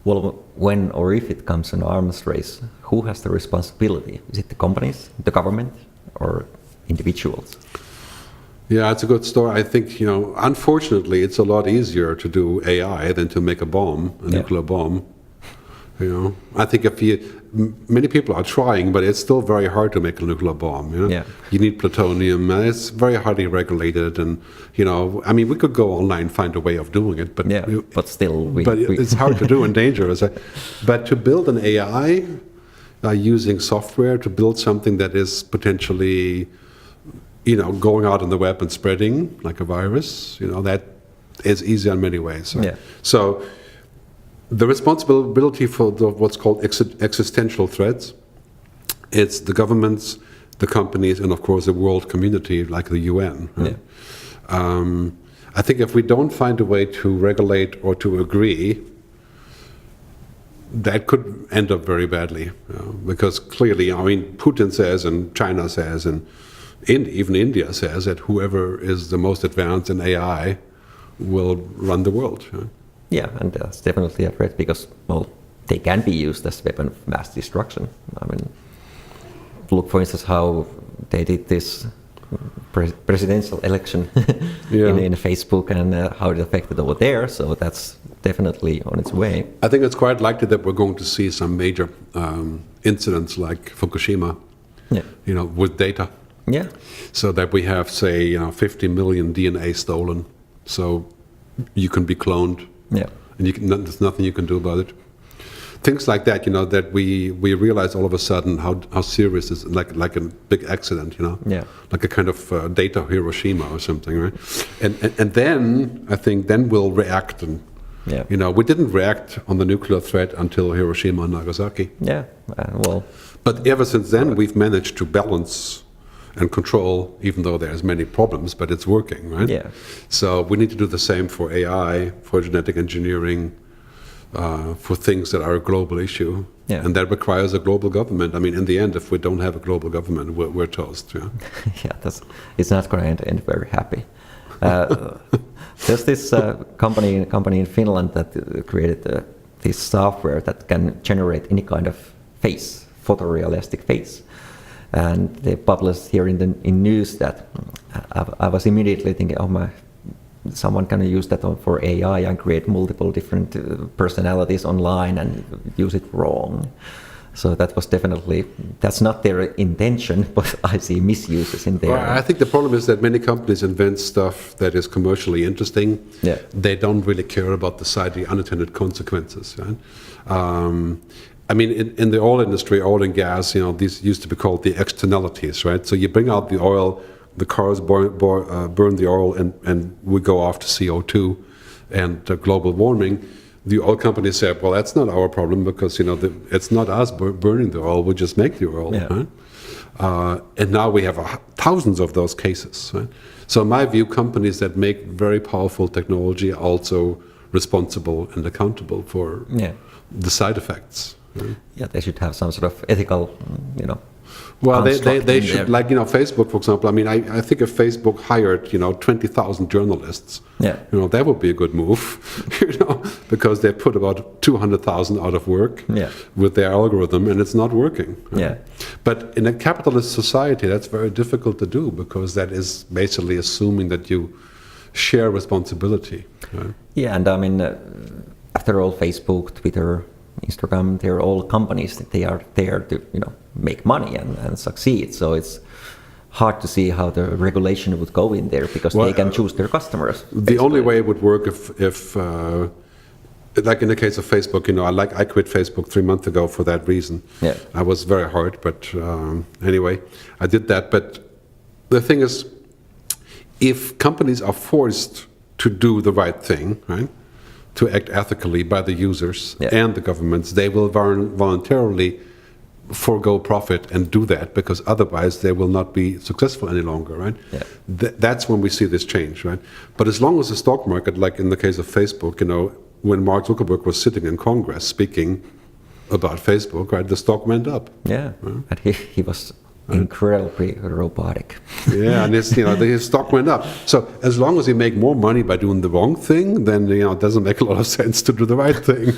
Well, when or if it comes an arms race, who has the responsibility? Is it the companies, the government, or individuals? Yeah, it's a good story. I think, unfortunately, it's a lot easier to do AI than to make a bomb, a nuclear bomb. I think many people are trying, but it's still very hard to make a nuclear bomb. You need plutonium, and it's very highly regulated. And we could go online and find a way of doing it, but but still, it's hard to do and dangerous. But to build an AI using software to build something that is potentially, going out on the web and spreading like a virus, that is easy in many ways. So the responsibility for what's called existential threats, it's the governments, the companies, and of course the world community like the UN. Right? I think if we don't find a way to regulate or to agree, that could end up very badly. Because clearly, Putin says and China says and even India says that whoever is the most advanced in AI will run the world. Yeah, and that's definitely a threat because, they can be used as a weapon of mass destruction. Look, for instance, how they did this presidential election in Facebook and how it affected over there. So that's definitely on its way. I think it's quite likely that we're going to see some major incidents like Fukushima, with data. Yeah. So that we have, say, 50 million DNA stolen, so you can be cloned. Yeah. And there's nothing you can do about it. Things like that, that we realize all of a sudden how serious it is, like a big accident, like a kind of data Hiroshima or something, right? And then I think we'll react, and we didn't react on the nuclear threat until Hiroshima and Nagasaki. Yeah, but ever since then we've managed to balance and control, even though there's many problems, but it's working, right? Yeah. So we need to do the same for AI, for genetic engineering, for things that are a global issue. Yeah. And that requires a global government. In the end, if we don't have a global government, we're toast. It's not going to end very happy. There's this company in Finland that created this software that can generate any kind of face, photorealistic face. And they published here in news that I was immediately thinking, someone can use that for AI and create multiple different personalities online and use it wrong. So that was that's not their intention, but I see misuses in there. Well, I think the problem is that many companies invent stuff that is commercially interesting. Yeah. They don't really care about the unintended consequences. Right? In the oil industry, oil and gas, these used to be called the externalities, right? So you bring out the oil, the cars burn the oil, and we go off to CO2 and global warming. The oil companies say, well, that's not our problem because it's not us burning the oil; we just make the oil. Yeah. Right? And now we have thousands of those cases. Right? So, in my view, companies that make very powerful technology are also responsible and accountable for the side effects. Right? Yeah, they should have some sort of ethical, Well, they constructing should, their- like, Facebook, for example. I mean, I think if Facebook hired, 20,000 journalists, Yeah. that would be a good move, because they put about 200,000 out of work Yeah. with their algorithm, and it's not working. Yeah. But in a capitalist society, that's very difficult to do, because that is basically assuming that you share responsibility. Right? Yeah, and I mean, after all, Facebook, Twitter, Instagram, they're all companies that they are there to make money and succeed. So it's hard to see how the regulation would go in there, because they can choose their customers. The only way it would work if like in the case of Facebook, I quit Facebook 3 months ago for that reason. Yeah. I was very hard, but anyway, I did that. But the thing is, if companies are forced to do the right thing, right, to act ethically by the users and the governments, they will voluntarily forego profit and do that, because otherwise they will not be successful any longer, right? Yeah. That's when we see this change, right? But as long as the stock market, like in the case of Facebook, when Mark Zuckerberg was sitting in Congress speaking about Facebook, right, the stock went up. Yeah, and he was incredibly robotic. Yeah, and his stock went up. So as long as you make more money by doing the wrong thing, then it doesn't make a lot of sense to do the right thing.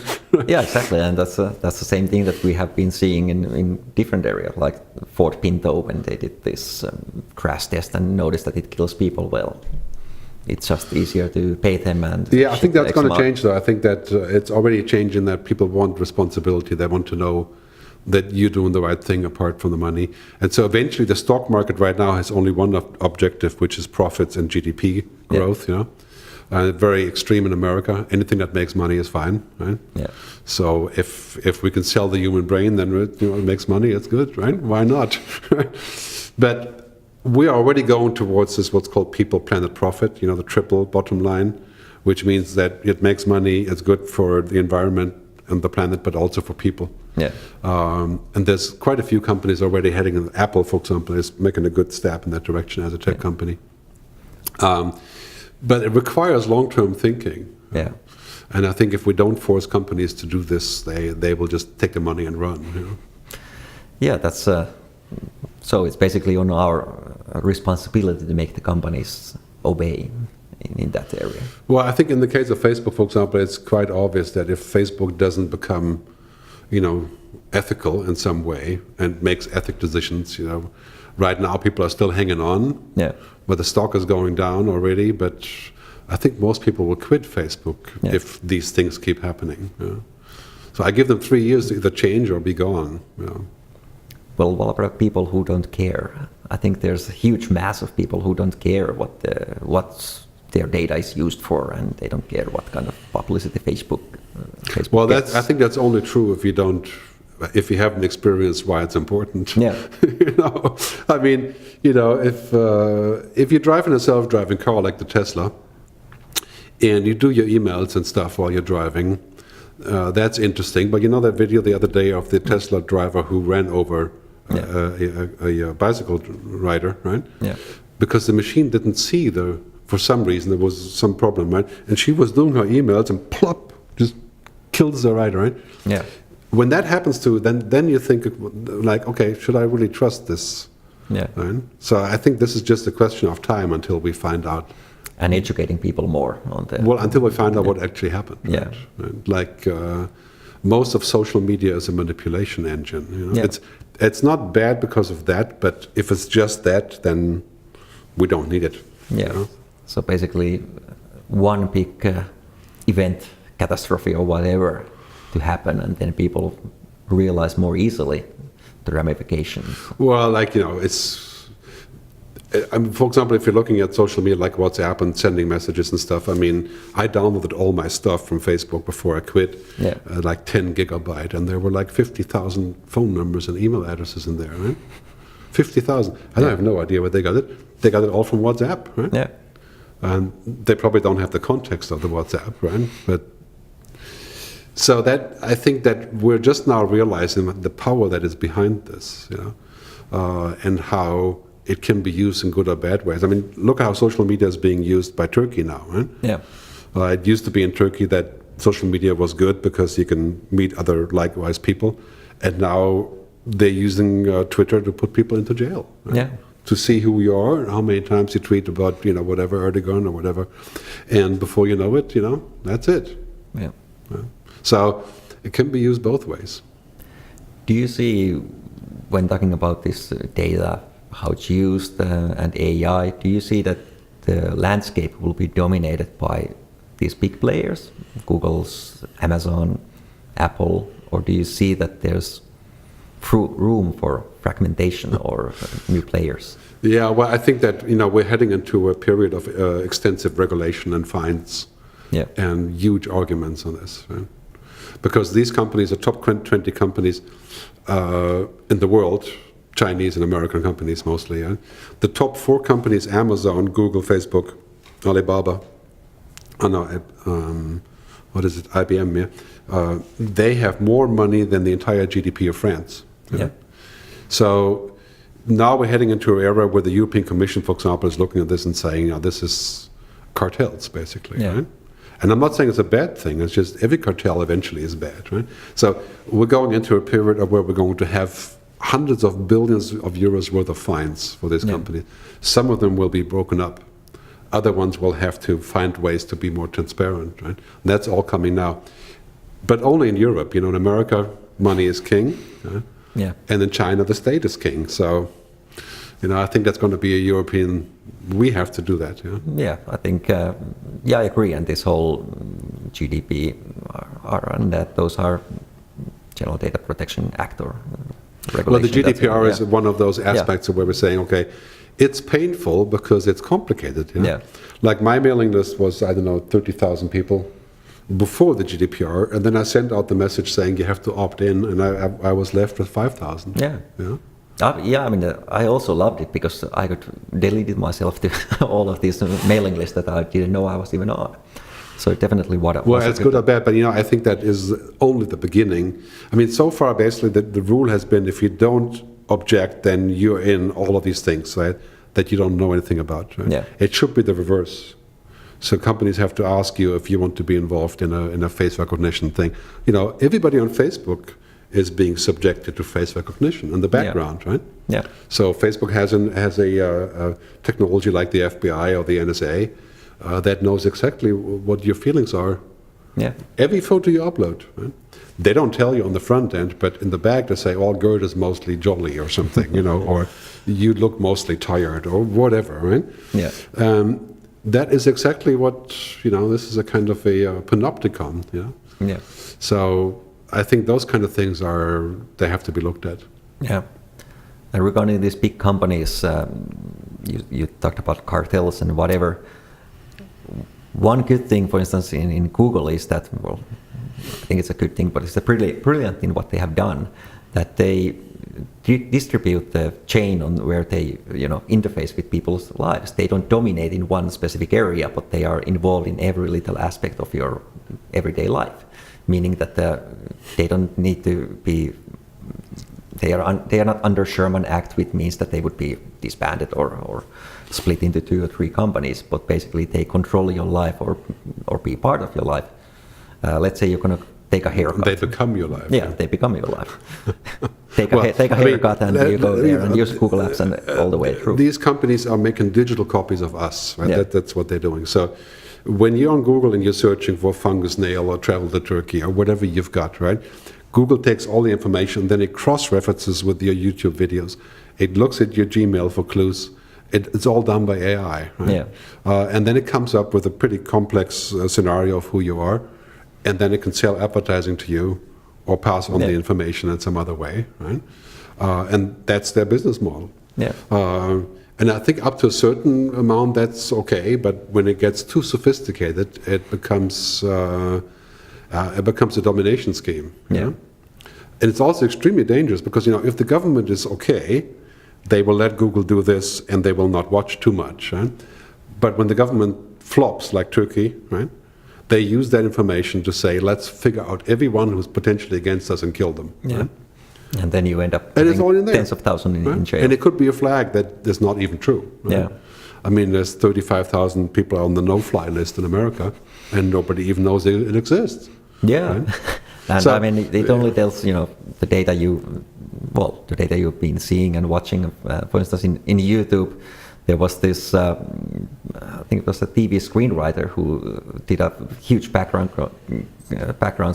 Yeah, exactly, and that's the same thing that we have been seeing in different areas, like Ford Pinto, when they did this crash test and noticed that it kills people. Well, it's just easier to pay them and I think that's going to amount. change, though. I think that it's already changing, that people want responsibility. They want to know that you're doing the right thing apart from the money. And so eventually the stock market right now has only one objective, which is profits and GDP growth, very extreme in America. Anything that makes money is fine, right? Yeah. So if we can sell the human brain, then it makes money, it's good, right? Why not? But we are already going towards this, what's called people, planet, profit, the triple bottom line, which means that it makes money, it's good for the environment and the planet, but also for people. Yeah. And there's quite a few companies already heading in. Apple, for example, is making a good step in that direction as a tech company. But it requires long-term thinking. Yeah. And I think if we don't force companies to do this, they will just take the money and run. Yeah, that's so it's basically on our responsibility to make the companies obey in that area. Well, I think in the case of Facebook, for example, it's quite obvious that if Facebook doesn't become, ethical in some way and makes ethic decisions, right now people are still hanging on. Yeah. But the stock is going down already. But I think most people will quit Facebook if these things keep happening. So I give them 3 years to either change or be gone. Well, what about people who don't care? I think there's a huge mass of people who don't care what their data is used for, and they don't care what kind of publicity Facebook Well, gets. I think that's only true if you haven't experienced why it's important. Yeah. I mean, if you drive in a self-driving car like the Tesla, and you do your emails and stuff while you're driving, that's interesting. But that video the other day of the Tesla driver who ran over a bicycle rider, right? Yeah. Because the machine didn't see for some reason there was some problem, right? And she was doing her emails and plop, just kills the rider, right? Yeah. When that happens to, then you think like, okay, should I really trust this? Yeah. Right? So I think this is just a question of time until we find out. And educating people more on the. Well, until we find out what actually happened. Yeah. Right? Like most of social media is a manipulation engine. Yeah. It's not bad because of that, but if it's just that, then we don't need it. Yeah. So basically, one big event, catastrophe or whatever, to happen, and then people realize more easily the ramifications. Well, for example, if you're looking at social media like WhatsApp and sending messages and stuff, I mean, I downloaded all my stuff from Facebook before I quit, like 10 gigabyte, and there were like 50,000 phone numbers and email addresses in there, right? 50,000. I don't have no idea where they got it. They got it all from WhatsApp, right? Yeah. And they probably don't have the context of the WhatsApp, right? But so I think that we're just now realizing the power that is behind this, and how it can be used in good or bad ways. I mean, look how social media is being used by Turkey now, right? Yeah. It used to be in Turkey that social media was good because you can meet other likewise people, and now they're using Twitter to put people into jail. Right? Yeah. To see who you are and how many times you tweet about, whatever, Erdogan or whatever. And before you know it, that's it. Yeah. So it can be used both ways. Do you see, when talking about this data, how it's used and AI, do you see that the landscape will be dominated by these big players, Google's, Amazon, Apple, or do you see that there's room for fragmentation or new players? Yeah, well, I think that we're heading into a period of extensive regulation and fines, and huge arguments on this, right? Because these companies are top 20 companies in the world, Chinese and American companies mostly. Yeah? The top 4 companies: Amazon, Google, Facebook, Alibaba. What is it? IBM. Yeah, they have more money than the entire GDP of France. Yeah. So now we're heading into an era where the European Commission, for example, is looking at this and saying, this is cartels, basically. Yeah. Right? And I'm not saying it's a bad thing. It's just every cartel eventually is bad. Right? So we're going into a period of where we're going to have hundreds of billions of euros worth of fines for this company. Some of them will be broken up. Other ones will have to find ways to be more transparent. Right? And that's all coming now. But only in Europe. In America, money is king. Right? Yeah. And in China, the state is king. So, I think that's going to be a European. We have to do that. Yeah. Yeah, I think. I agree. And this whole GDP and that those are General Data Protection Act or regulation. Well, the GDPR is one of those aspects of where we're saying, okay, it's painful because it's complicated. Yeah. Like my mailing list was, 30,000 people before the GDPR, and then I sent out the message saying you have to opt in, and I was left with 5,000. Yeah. I also loved it because I could delete it myself to all of these mailing lists that I didn't know I was even on. So definitely Well, it's good or bad, but I think that is only the beginning. So far, basically, the rule has been if you don't object, then you're in all of these things, right, that you don't know anything about. Right? Yeah. It should be the reverse. So companies have to ask you if you want to be involved in a face recognition thing. Everybody on Facebook is being subjected to face recognition in the background, right? Yeah. So Facebook has a technology like the FBI or the NSA that knows exactly what your feelings are. Yeah. Every photo you upload, right? They don't tell you on the front end, but in the back they say, Gerd is mostly jolly or something, or you look mostly tired or whatever, right? Yeah. That is exactly what, this is a kind of a panopticon, Yeah. So I think those kind of things they have to be looked at. Yeah. And regarding these big companies, you talked about cartels and whatever. One good thing, for instance, in Google is that, I think it's a good thing, but it's a brilliant thing what they have done, that they distribute the chain on where they interface with people's lives. They don't dominate in one specific area, but they are involved in every little aspect of your everyday life, meaning that they don't need to be. They are not under Sherman Act, which means that they would be disbanded or split into 2 or 3 companies, but basically they control your life or be part of your life. Let's say you're going to take a haircut. They become your life. Yeah, they become your life. Take a haircut and you go there and use Google Apps and all the way through. These companies are making digital copies of us, right? Yeah. That's what they're doing. So when you're on Google and you're searching for fungus nail or travel to Turkey or whatever you've got, right? Google takes all the information, then it cross-references with your YouTube videos. It looks at your Gmail for clues. It's all done by AI, right? Yeah. And then it comes up with a pretty complex scenario of who you are, and then it can sell advertising to you or pass on the information in some other way, right? And that's their business model. Yeah. And I think up to a certain amount that's okay, but when it gets too sophisticated, it becomes a domination scheme. Yeah. And it's also extremely dangerous because if the government is okay, they will let Google do this and they will not watch too much. Right? But when the government flops, like Turkey, right, they use that information to say, let's figure out everyone who's potentially against us and kill them. Yeah. Right? And then you end up and it's all in there. tens of thousands in jail. And it could be a flag that is not even true. Right? Yeah. There's 35,000 people on the no-fly list in America, and nobody even knows it exists. Yeah. Right? And So, it only tells, the data you well, the data you've been seeing and watching, for instance, in YouTube, there was this, I think it was a TV screenwriter who did a huge background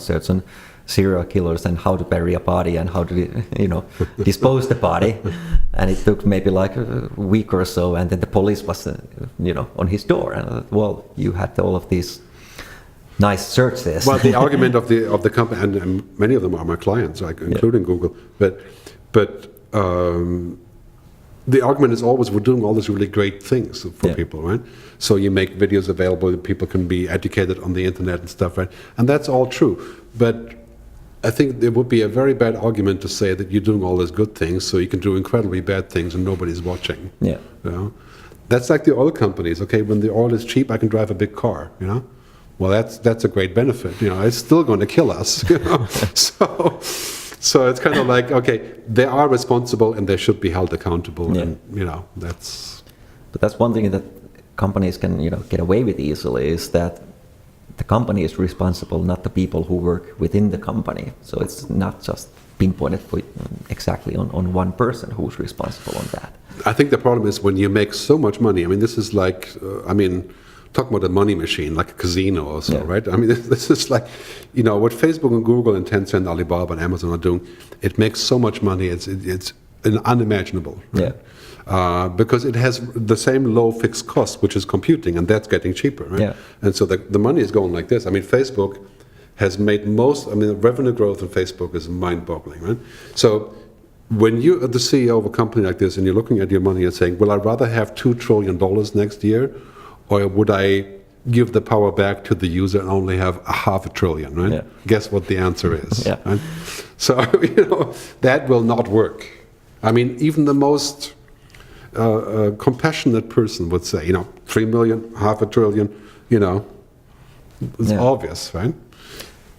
search on serial killers and how to bury a body and how to, dispose the body. And it took maybe like a week or so, and then the police was, on his door. And I thought, well, you had all of these nice searches. Well, the argument of the company, and many of them are my clients, like including Google, but the argument is always we're doing all these really great things for people, right? So you make videos available, people can be educated on the internet and stuff, right? And that's all true. But I think it would be a very bad argument to say that you're doing all these good things, so you can do incredibly bad things and nobody's watching. Yeah. That's like the oil companies. Okay, when the oil is cheap, I can drive a big car. Well, that's a great benefit. It's still going to kill us. So it's kind of like, okay, they are responsible and they should be held accountable. Yeah. And that's. But that's one thing that companies can get away with easily, is that the company is responsible, not the people who work within the company. So it's not just pinpointed exactly on one person who's responsible on that. I think the problem is when you make so much money. I mean, this is like, talking about a money machine, like a casino or so, right? I mean, this is like, what Facebook and Google and Tencent, Alibaba and Amazon are doing, it makes so much money, it's unimaginable, right? Because it has the same low fixed cost, which is computing, and that's getting cheaper, right? Yeah. And so the money is going like this. I mean, Facebook has made the revenue growth in Facebook is mind-boggling, right? So when you're the CEO of a company like this and you're looking at your money and saying, well, I'd rather have $2 trillion next year, or would I give the power back to the user and only have $500 billion, right? Yeah. Guess what the answer is. Yeah. Right? So, that will not work. I mean, even the most compassionate person would say, 3 million, $500 billion, it's obvious, right?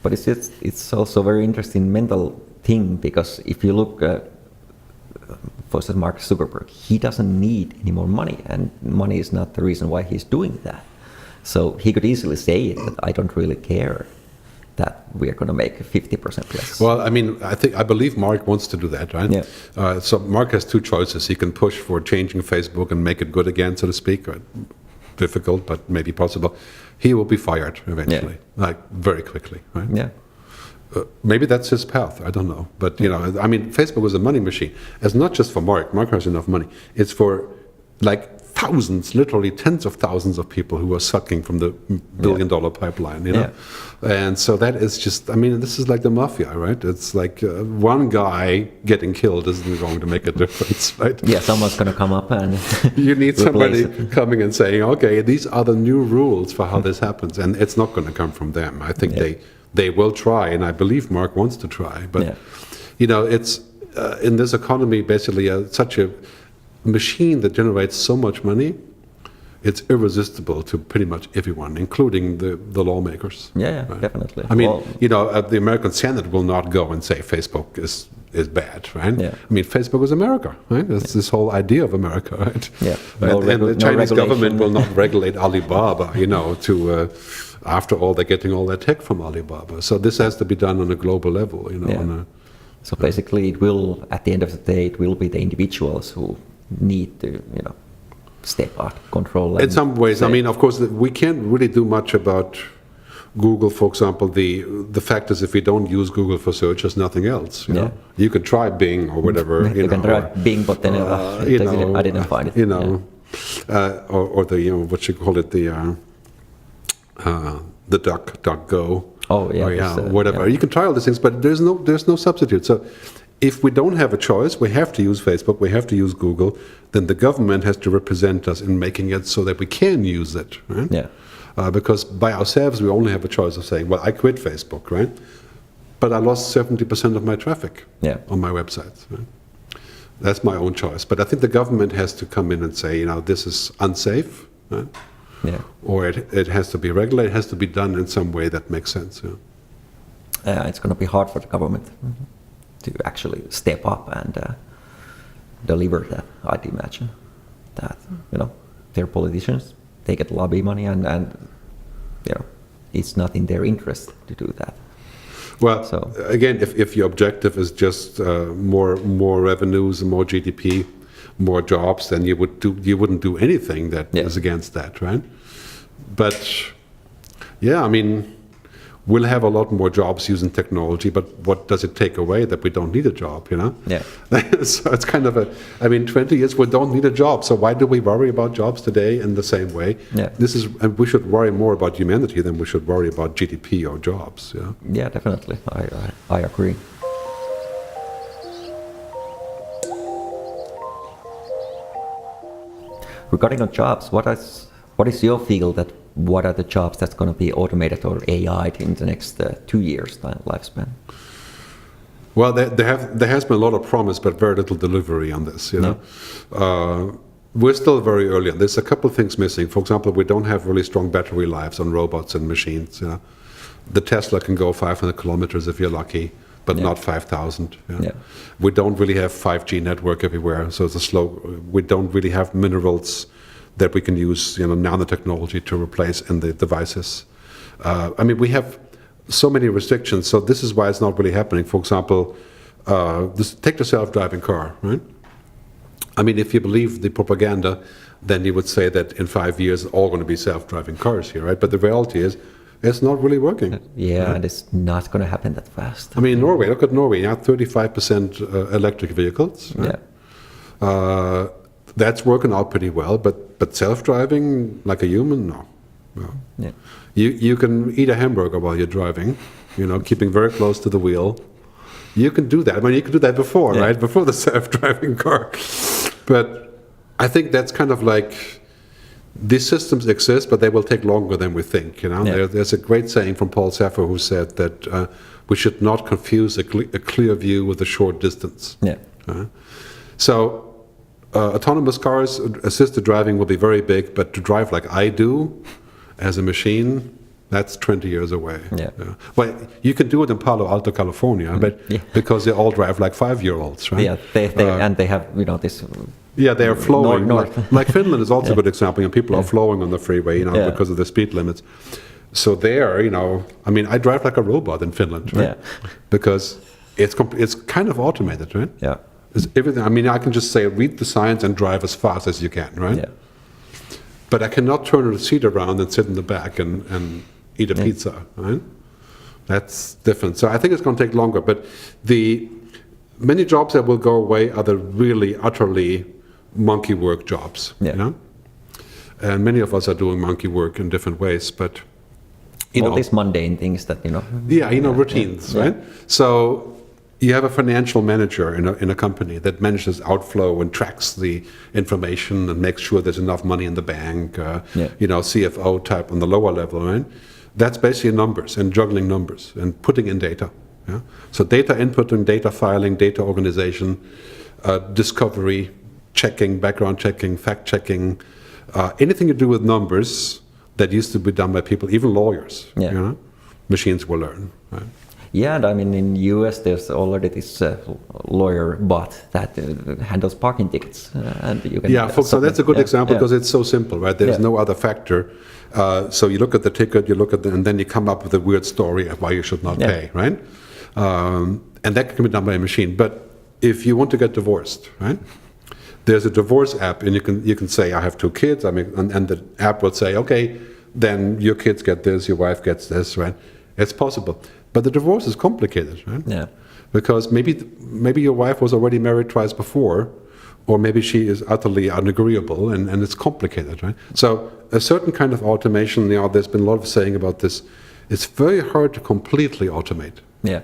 But it's also a very interesting mental thing, because if you look at, for instance, Mark Zuckerberg, he doesn't need any more money, and money is not the reason why he's doing that. So he could easily say that I don't really care that we are going to make 50% less. Well, I believe Mark wants to do that, right? Yeah. So Mark has two choices. He can push for changing Facebook and make it good again, so to speak. Difficult, but maybe possible. He will be fired eventually, like very quickly, right? Yeah. Maybe that's his path. I don't know. But, Facebook is a money machine. It's not just for Mark. Mark has enough money. It's for like thousands, literally tens of thousands of people who are sucking from the billion-dollar pipeline, And so that is just, this is like the mafia, right? It's like one guy getting killed isn't going to make a difference, right? Yeah, someone's going to come up and you need somebody coming and saying, okay, these are the new rules for how this happens. And it's not going to come from them. I think they will try, and I believe Mark wants to try. But, it's in this economy, basically such a machine that generates so much money, it's irresistible to pretty much everyone, including the lawmakers. Yeah, right? Definitely. The American Senate will not go and say Facebook is bad, right? Yeah. Facebook is America, right? That's this whole idea of America, right? Yeah. And the Chinese government will not regulate Alibaba, after all, they're getting all their tech from Alibaba. So this has to be done on a global level, So basically, it will, at the end of the day, it will be the individuals who need to, step up, control. In some ways, of course, we can't really do much about Google, for example. The fact is, if we don't use Google for search, there's nothing else. You could try Bing or whatever. You can try Bing, but then I didn't find it. Or the what you call it, the DuckGo. Oh yeah. Whatever. You can try all these things, but there's no substitute. So if we don't have a choice, we have to use Facebook, we have to use Google, then the government has to represent us in making it so that we can use it, right? Yeah. Because by ourselves, we only have a choice of saying, well, I quit Facebook, right? But I lost 70% of my traffic on my websites, right? That's my own choice. But I think the government has to come in and say, this is unsafe, right? Yeah. Or it has to be regulated, it has to be done in some way that makes sense. It's going to be hard for the government to actually step up and deliver that, I'd imagine. That, they're politicians, they get lobby money and it's not in their interest to do that. Well, So again, if your objective is just more revenues, more GDP, more jobs, then you wouldn't do anything that is against that, right? But yeah, I mean, we'll have a lot more jobs using technology, but what does it take away that we don't need a job, you know? Yeah. So it's kind of 20 years we don't need a job, so why do we worry about jobs today in the same way? Yeah. We should worry more about humanity than we should worry about GDP or jobs, yeah? Yeah, definitely. I agree. Regarding on jobs, what is your feel that what are the jobs that's going to be automated or AI'd in the next 2 years lifespan? Well, there has been a lot of promise, but very little delivery on this. You know, we're still very early on. There's a couple of things missing. For example, we don't have really strong battery lives on robots and machines. You know, the Tesla can go 500 kilometers if you're lucky, but not 5,000. You know? We don't really have 5G network everywhere, so it's a slow. We don't really have minerals that we can use, you know, nanotechnology to replace in the devices. I mean, we have so many restrictions, so this is why it's not really happening. For example, take the self-driving car, right? I mean, if you believe the propaganda, then you would say that in 5 years, all going to be self-driving cars here, right? But the reality is, it's not really working. Yeah, right? and it's not going to happen that fast. I mean, Norway, look at Norway, now 35% electric vehicles. Right? Yeah. That's working out pretty well, but self-driving like a human, no. Yeah. You can eat a hamburger while you're driving, you know, keeping very close to the wheel. You can do that. I mean, you could do that before, right? Before the self-driving car. But I think that's kind of like, these systems exist, but they will take longer than we think, you know? Yeah. There's a great saying from Paul Safer who said that we should not confuse a clear view with a short distance. Yeah. So autonomous cars, assisted driving will be very big, but to drive like I do as a machine, that's 20 years away. Yeah. Well, you can do it in Palo Alto, California, but because they all drive like 5-year-olds, right? Yeah, and they have, you know, this. Yeah, they are flowing. North. Like Finland is also a good example, and people are flowing on the freeway, you know, because of the speed limits. So there, you know, I mean, I drive like a robot in Finland, right? Because it's kind of automated, right? Yeah. It's everything. I mean, I can just say, read the signs and drive as fast as you can, right? Yeah. But I cannot turn the seat around and sit in the back and eat a pizza, right? That's different. So I think it's going to take longer. But the many jobs that will go away are the really, utterly monkey work jobs, you know? And many of us are doing monkey work in different ways, but, you know. These mundane things that, you know. Yeah, you know, routines, right? So you have a financial manager in a company that manages outflow and tracks the information and makes sure there's enough money in the bank, you know, CFO type on the lower level, right? That's basically numbers and juggling numbers and putting in data. Yeah? So data inputting, data filing, data organization, discovery, checking, background checking, fact checking, anything to do with numbers that used to be done by people, even lawyers, you know, machines will learn, right? Yeah, and I mean, in US, there's already this lawyer bot that handles parking tickets, and you can. So that's a good example because it's so simple, right? There's no other factor. So you look at the ticket, and then you come up with a weird story of why you should not pay, right? And that can be done by a machine. But if you want to get divorced, right? There's a divorce app, and you can say, I have 2 kids. I mean, and the app will say, okay, then your kids get this, your wife gets this, right? It's possible. But the divorce is complicated, right? Yeah. Because maybe your wife was already married twice before, or maybe she is utterly unagreeable, and it's complicated, right? So a certain kind of automation, you know, there's been a lot of saying about this. It's very hard to completely automate. Yeah.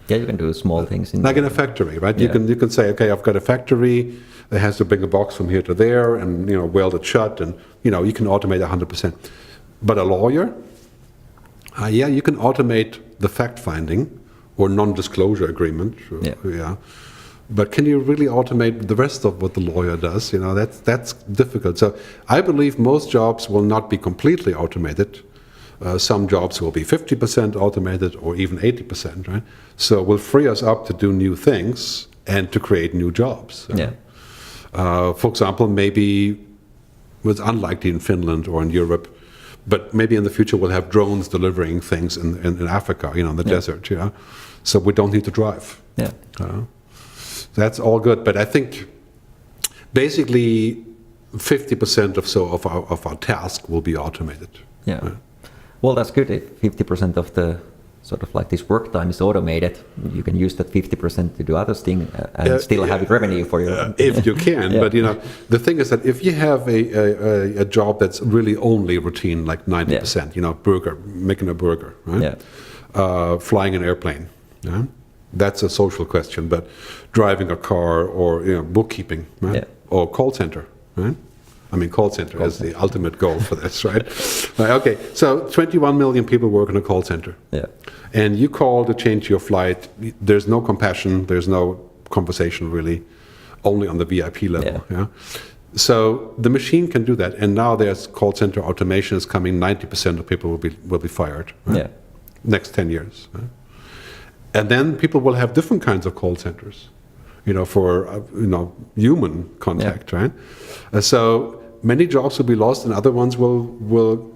Yeah, you can do small things. Like in a factory, right? You can say, okay, I've got a factory that has to bring a box from here to there, and you know, weld it shut, and you know, you can automate 100%. But a lawyer, you can automate the fact-finding or non-disclosure agreement. But can you really automate the rest of what the lawyer does? You know, that's difficult. So I believe most jobs will not be completely automated. Some jobs will be 50% automated or even 80%, right? So it will free us up to do new things and to create new jobs. For example, maybe it's unlikely in Finland or in Europe, But maybe in the future we'll have drones delivering things in Africa, in the desert, so we don't need to drive. Yeah. That's all good, but I think basically 50% of our task will be automated. Yeah. Well, that's good. If 50% of the sort of like this work time is automated, you can use that 50% to do other things and still have revenue for you. If you can, but the thing is that if you have a job that's really only routine, like 90%, making a burger, right? Flying an airplane, that's a social question. But driving a car or bookkeeping, right? Or call center, right? I mean, call center is the ultimate goal for this, right? Okay, so 21 million people work in a call center. Yeah. And you call to change your flight. There's no compassion. There's no conversation, really, only on the VIP level. Yeah. So the machine can do that. And now there's call center automation is coming. 90% of people will be fired. Right? Yeah. Next 10 years. Right? And then people will have different kinds of call centers, for human contact, right? So many jobs will be lost, and other ones will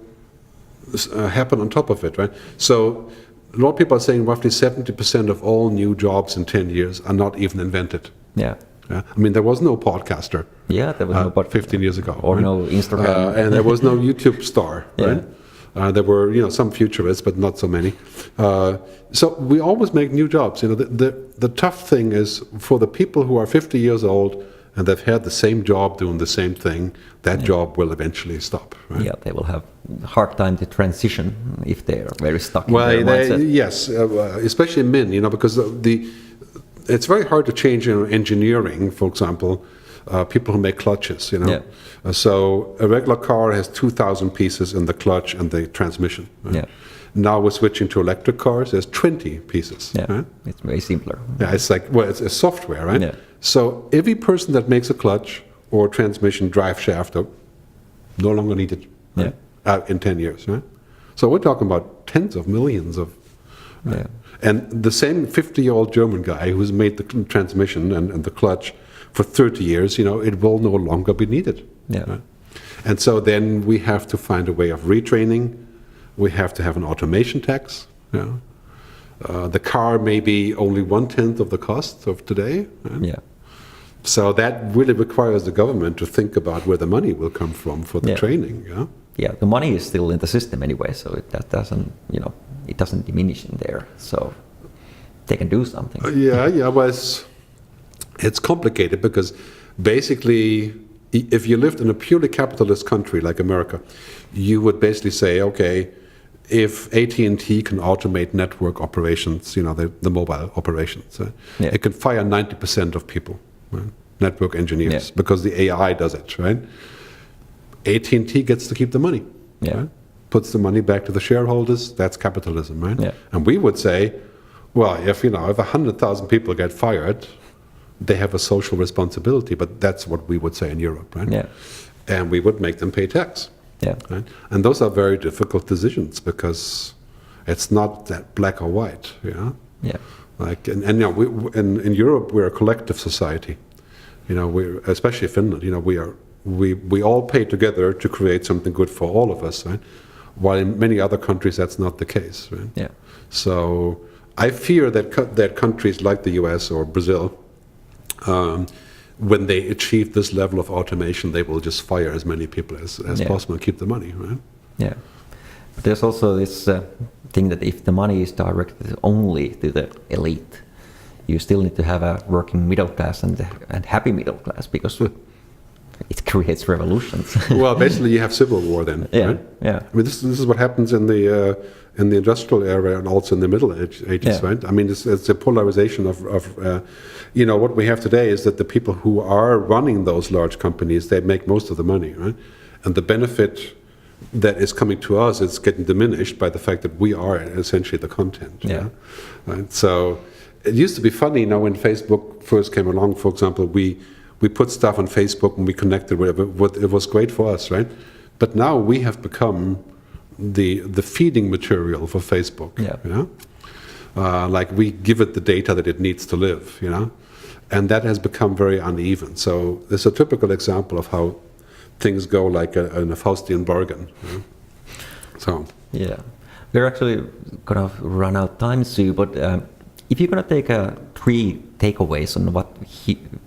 happen on top of it, right? So a lot of people are saying roughly 70% of all new jobs in 10 years are not even invented. Yeah. I mean, there was no podcaster. Yeah, there was no podcaster 15 years ago, or no Instagram, and there was no YouTube star, right? There were, some futurists, but not so many. So we always make new jobs. The tough thing is for the people who are 50 years old and they've had the same job doing the same thing, that job will eventually stop. Right? Yeah, they will have a hard time to transition if they're very stuck in their mindset. Yes, especially men, because it's very hard to change engineering, for example, people who make clutches, So a regular car has 2,000 pieces in the clutch and the transmission. Right? Yeah. Now we're switching to electric cars. There's 20 pieces. Yeah, right? It's very simpler. Yeah, it's like, it's a software, right? Yeah. So every person that makes a clutch or transmission drive shaft are no longer needed in 10 years, right? So we're talking about tens of millions of... And the same 50-year-old German guy who's made the transmission and the clutch for 30 years, it will no longer be needed. Yeah. Right? And so then we have to find a way of retraining. We have to have an automation tax. The car may be only 1/10 of the cost of today. Right? Yeah. So that really requires the government to think about where the money will come from for the training. Yeah, the money is still in the system anyway, so that doesn't, it doesn't diminish in there. So they can do something. Well, it's complicated because basically, if you lived in a purely capitalist country like America, you would basically say, okay, if AT&T can automate network operations, the mobile operations, it can fire 90% of people, right? Network engineers, because the AI does it, right? AT&T gets to keep the money, right? Puts the money back to the shareholders. That's capitalism, right? Yeah. And we would say, well, if 100,000 people get fired, they have a social responsibility, but that's what we would say in Europe, right? Yeah. And we would make them pay tax. Yeah. Right? And those are very difficult decisions because it's not that black or white, Yeah. Like, in Europe, we're a collective society. We're, especially Finland, we all pay together to create something good for all of us, right? While in many other countries, that's not the case, right? Yeah. So I fear that countries like the US or Brazil, when they achieve this level of automation, they will just fire as many people as possible and keep the money, right? Yeah. But there's also this thing that if the money is directed only to the elite, you still need to have a working middle class and happy middle class because it creates revolutions. Well, basically you have civil war then, right? Yeah. I mean, this is what happens in the industrial era and also in the Middle Ages, right? I mean, it's a polarization of what we have today is that the people who are running those large companies, they make most of the money, right? And the benefit that is coming to us is getting diminished by the fact that we are essentially the content. Yeah. Right? So it used to be funny, when Facebook first came along, for example, we put stuff on Facebook and we connected with it. It was great for us, right? But now we have become the feeding material for Facebook. Yeah. Like we give it the data that it needs to live, and that has become very uneven. So it's a typical example of how things go like in a Faustian bargain. So Yeah, we're actually gonna run out of time soon. But if you're gonna take 3 takeaways on what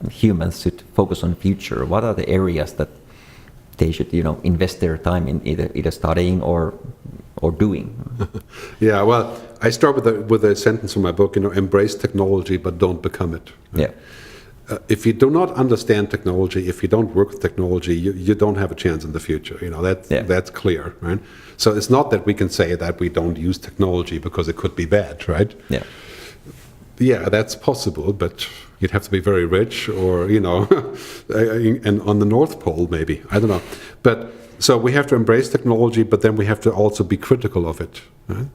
humans should focus on future, what are the areas that they should, invest their time in, either studying or doing? yeah, well, I start with a sentence from my book. Embrace technology, but don't become it. Yeah. If you do not understand technology, if you don't work with technology, you don't have a chance in the future. That's clear, right? So it's not that we can say that we don't use technology because it could be bad, right? Yeah. Yeah, that's possible, but you'd have to be very rich, or and on the North Pole maybe. I don't know. But so we have to embrace technology, but then we have to also be critical of it. Right?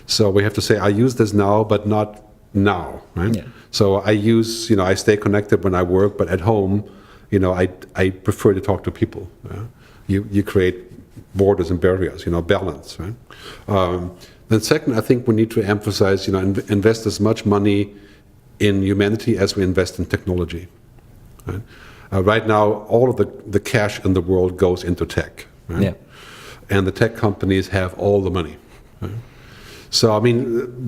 So we have to say, I use this now, but not now, right? Yeah. So I stay connected when I work, but at home, I prefer to talk to people. You create borders and barriers, balance, right? Then second, I think we need to emphasize, invest as much money in humanity as we invest in technology. Right, right now, all of the cash in the world goes into tech, right? Yeah. And the tech companies have all the money. Right? So,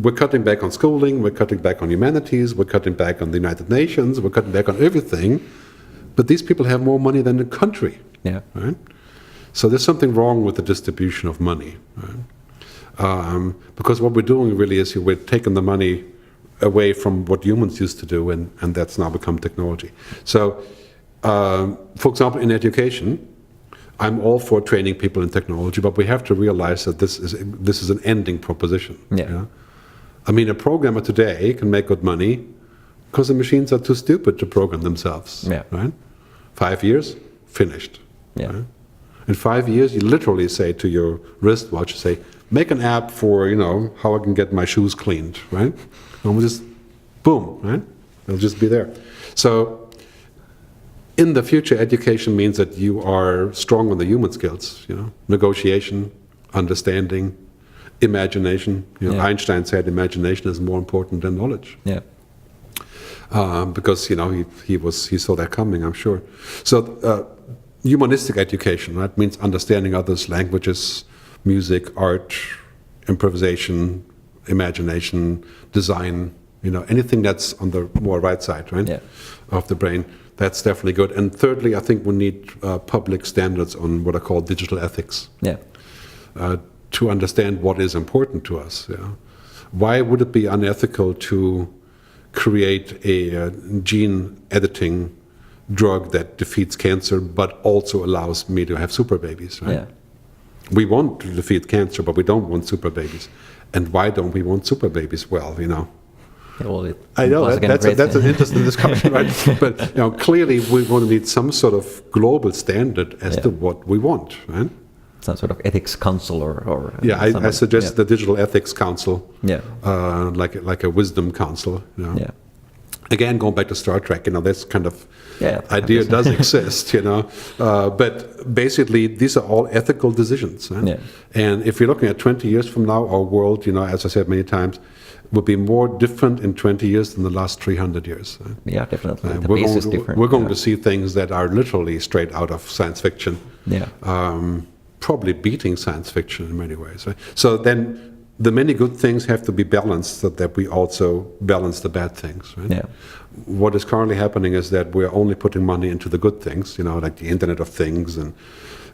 we're cutting back on schooling, we're cutting back on humanities, we're cutting back on the United Nations, we're cutting back on everything, but these people have more money than the country. Yeah. Right? So there's something wrong with the distribution of money. Right? Because what we're doing really is we're taking the money away from what humans used to do, and that's now become technology. So, for example, in education, I'm all for training people in technology, but we have to realize that this is an ending proposition. Yeah. A programmer today can make good money because the machines are too stupid to program themselves. Yeah. Right? 5 years, finished. Yeah. Right? In 5 years, you literally say to your wristwatch, say, make an app for, how I can get my shoes cleaned, right? And we'll just, boom, right? It'll just be there. So, in the future, education means that you are strong on the human skills, negotiation, understanding, imagination. Einstein said imagination is more important than knowledge. Yeah. Because, he saw that coming, I'm sure. So, humanistic education, right, means understanding others' languages, music, art, improvisation, imagination, design, anything that's on the more right side, right, of the brain. That's definitely good. And thirdly, I think we need public standards on what are called digital ethics. Yeah. To understand what is important to us. Yeah. Why would it be unethical to create a gene editing drug that defeats cancer, but also allows me to have super babies? Right? Yeah. We want to defeat cancer, but we don't want super babies. And why don't we want super babies? Well, I know that's an interesting discussion, right? But clearly we want to need some sort of global standard as to what we want, right? Some sort of ethics council or I suggest the Digital Ethics Council, like a wisdom council. Yeah. Again, going back to Star Trek, this kind of idea does exist, but basically these are all ethical decisions. Right? Yeah. And if you're looking at 20 years from now, our world, as I said many times, will be more different in 20 years than the last 300 years. Right? Yeah, definitely. The pace is different. We're going to see things that are literally straight out of science fiction. Yeah. Probably beating science fiction in many ways. Right? So then the many good things have to be balanced so that we also balance the bad things. Right? Yeah. What is currently happening is that we're only putting money into the good things, like the Internet of Things,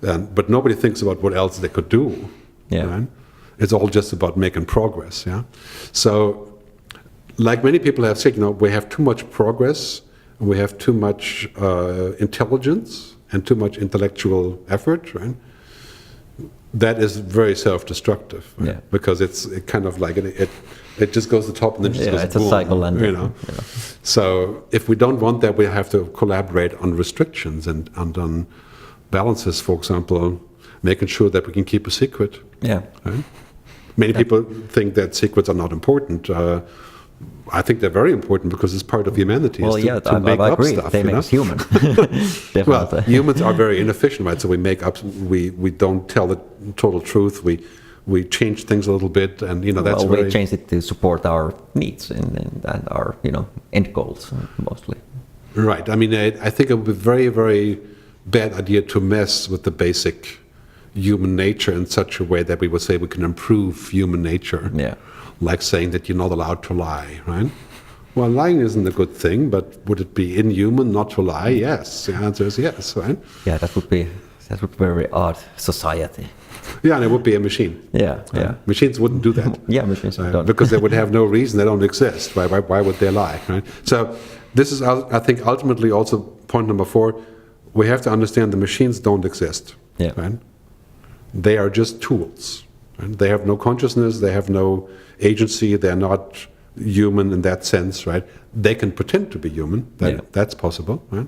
but nobody thinks about what else they could do. Yeah. Right? It's all just about making progress. Yeah. So, like many people have said, we have too much progress, we have too much intelligence and too much intellectual effort. Right? That is very self-destructive, right? Because it's kind of like it just goes to the top and then just goes it's boom, a cycle ending. So if we don't want that, we have to collaborate on restrictions and on balances. For example, making sure that we can keep a secret. Yeah. Right? Many people think that secrets are not important. I think they're very important because it's part of humanity. Well, to make I up agree. stuff. They make us human. Well, humans are very inefficient, right? So we make up. We don't tell the total truth. We change things a little bit, and that's we change it to support our needs and our end goals mostly. Right. I think it would be very, very bad idea to mess with the basic human nature in such a way that we would say we can improve human nature. Yeah. Like saying that you're not allowed to lie, right? Well, lying isn't a good thing, but would it be inhuman not to lie? Yes. The answer is yes, right? Yeah, that would be a very odd society. Yeah, and it would be a machine. Yeah, yeah. Machines wouldn't do that. Yeah, machines don't. Because they would have no reason, they don't exist. Why would they lie, right? So this is, I think, ultimately also point number 4. We have to understand the machines don't exist. Yeah. Right? They are just tools. Right? They have no consciousness, they have no agency, they're not human in that sense, right? They can pretend to be human, that's possible, right?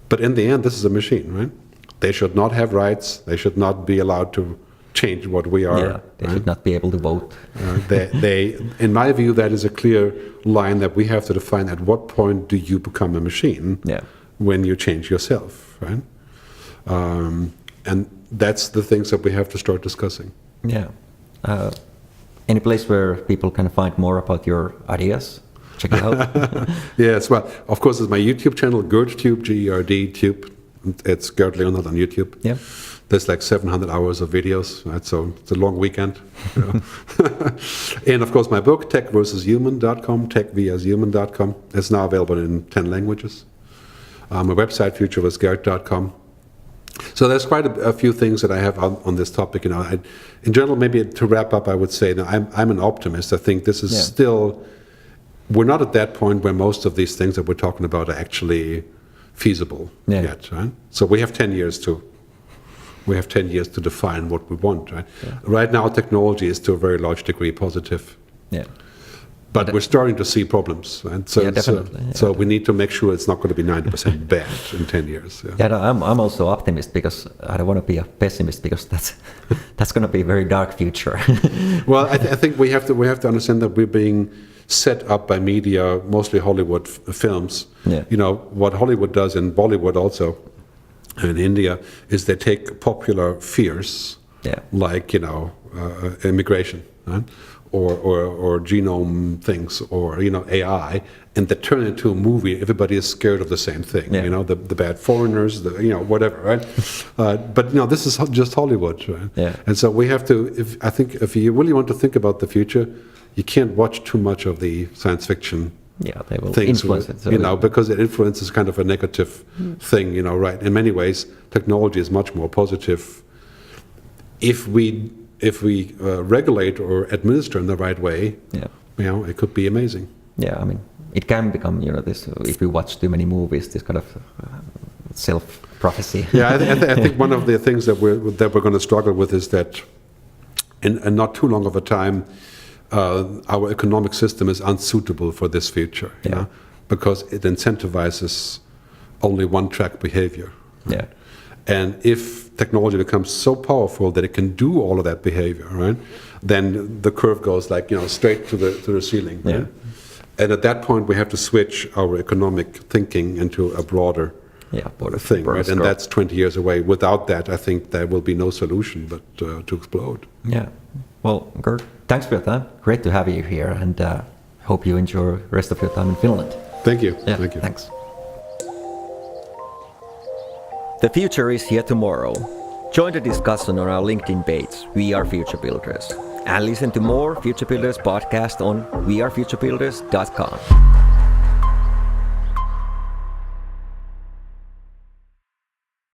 But in the end, this is a machine, right? They should not have rights, they should not be allowed to change what we are. Yeah, they should not be able to vote. In my view, that is a clear line that we have to define. At what point do you become a machine? Yeah. When you change yourself, right? And that's the things that we have to start discussing. Yeah. Any place where people can find more about your ideas? Check it out. Yes, well, of course, it's my YouTube channel, GerdTube, G-E-R-D, Tube. It's Gerd Leonhard on YouTube. Yeah. There's like 700 hours of videos, right? So it's a long weekend. You know? And of course, my book, techversushuman.com, techvshuman.com. It's now available in 10 languages. My website, futuristgerd.com. So there's quite a few things that I have on this topic. You know, in general, maybe to wrap up, I would say that I'm an optimist. I think this is still, we're not at that point where most of these things that we're talking about are actually feasible yet. Right? So we have 10 years to define what we want. Right? Yeah. Right now, technology is to a very large degree positive. Yeah. But we're starting to see problems, right? So, so we need to make sure it's not going to be 90% bad in 10 years. Yeah, no, I'm also optimist because I don't want to be a pessimist because that's going to be a very dark future. Well, I think we have to understand that we're being set up by media, mostly Hollywood films. Yeah. You know what Hollywood does in Bollywood also, in India, is they take popular fears, like immigration, right? Or genome things, or AI, and they turn it into a movie. Everybody is scared of the same thing. Yeah. The bad foreigners, whatever, right? But this is just Hollywood, right? Yeah. And so we have to. If you really want to think about the future, you can't watch too much of the science fiction. Yeah, they will influence it. So because it influences kind of a negative thing. Right? In many ways, technology is much more positive. If we regulate or administer in the right way, it could be amazing. Yeah, I mean, it can become, this. If we watch too many movies, this kind of self-prophecy. Yeah, I think one of the things that we're going to struggle with is that, in not too long of a time, our economic system is unsuitable for this future. Because it incentivizes only one-track behavior. Yeah. And if technology becomes so powerful that it can do all of that behavior, right, then the curve goes straight to the ceiling. Right? Yeah. And at that point, we have to switch our economic thinking into a broader thing, right? And that's 20 years away. Without that, I think there will be no solution but to explode. Yeah. Well, Gerd, thanks for your time. Great to have you here, and hope you enjoy the rest of your time in Finland. Thank you. Yeah, thank you. Thanks. The future is here tomorrow. Join the discussion on our LinkedIn page, We Are Future Builders, and listen to more Future Builders podcast on wearefuturebuilders.com.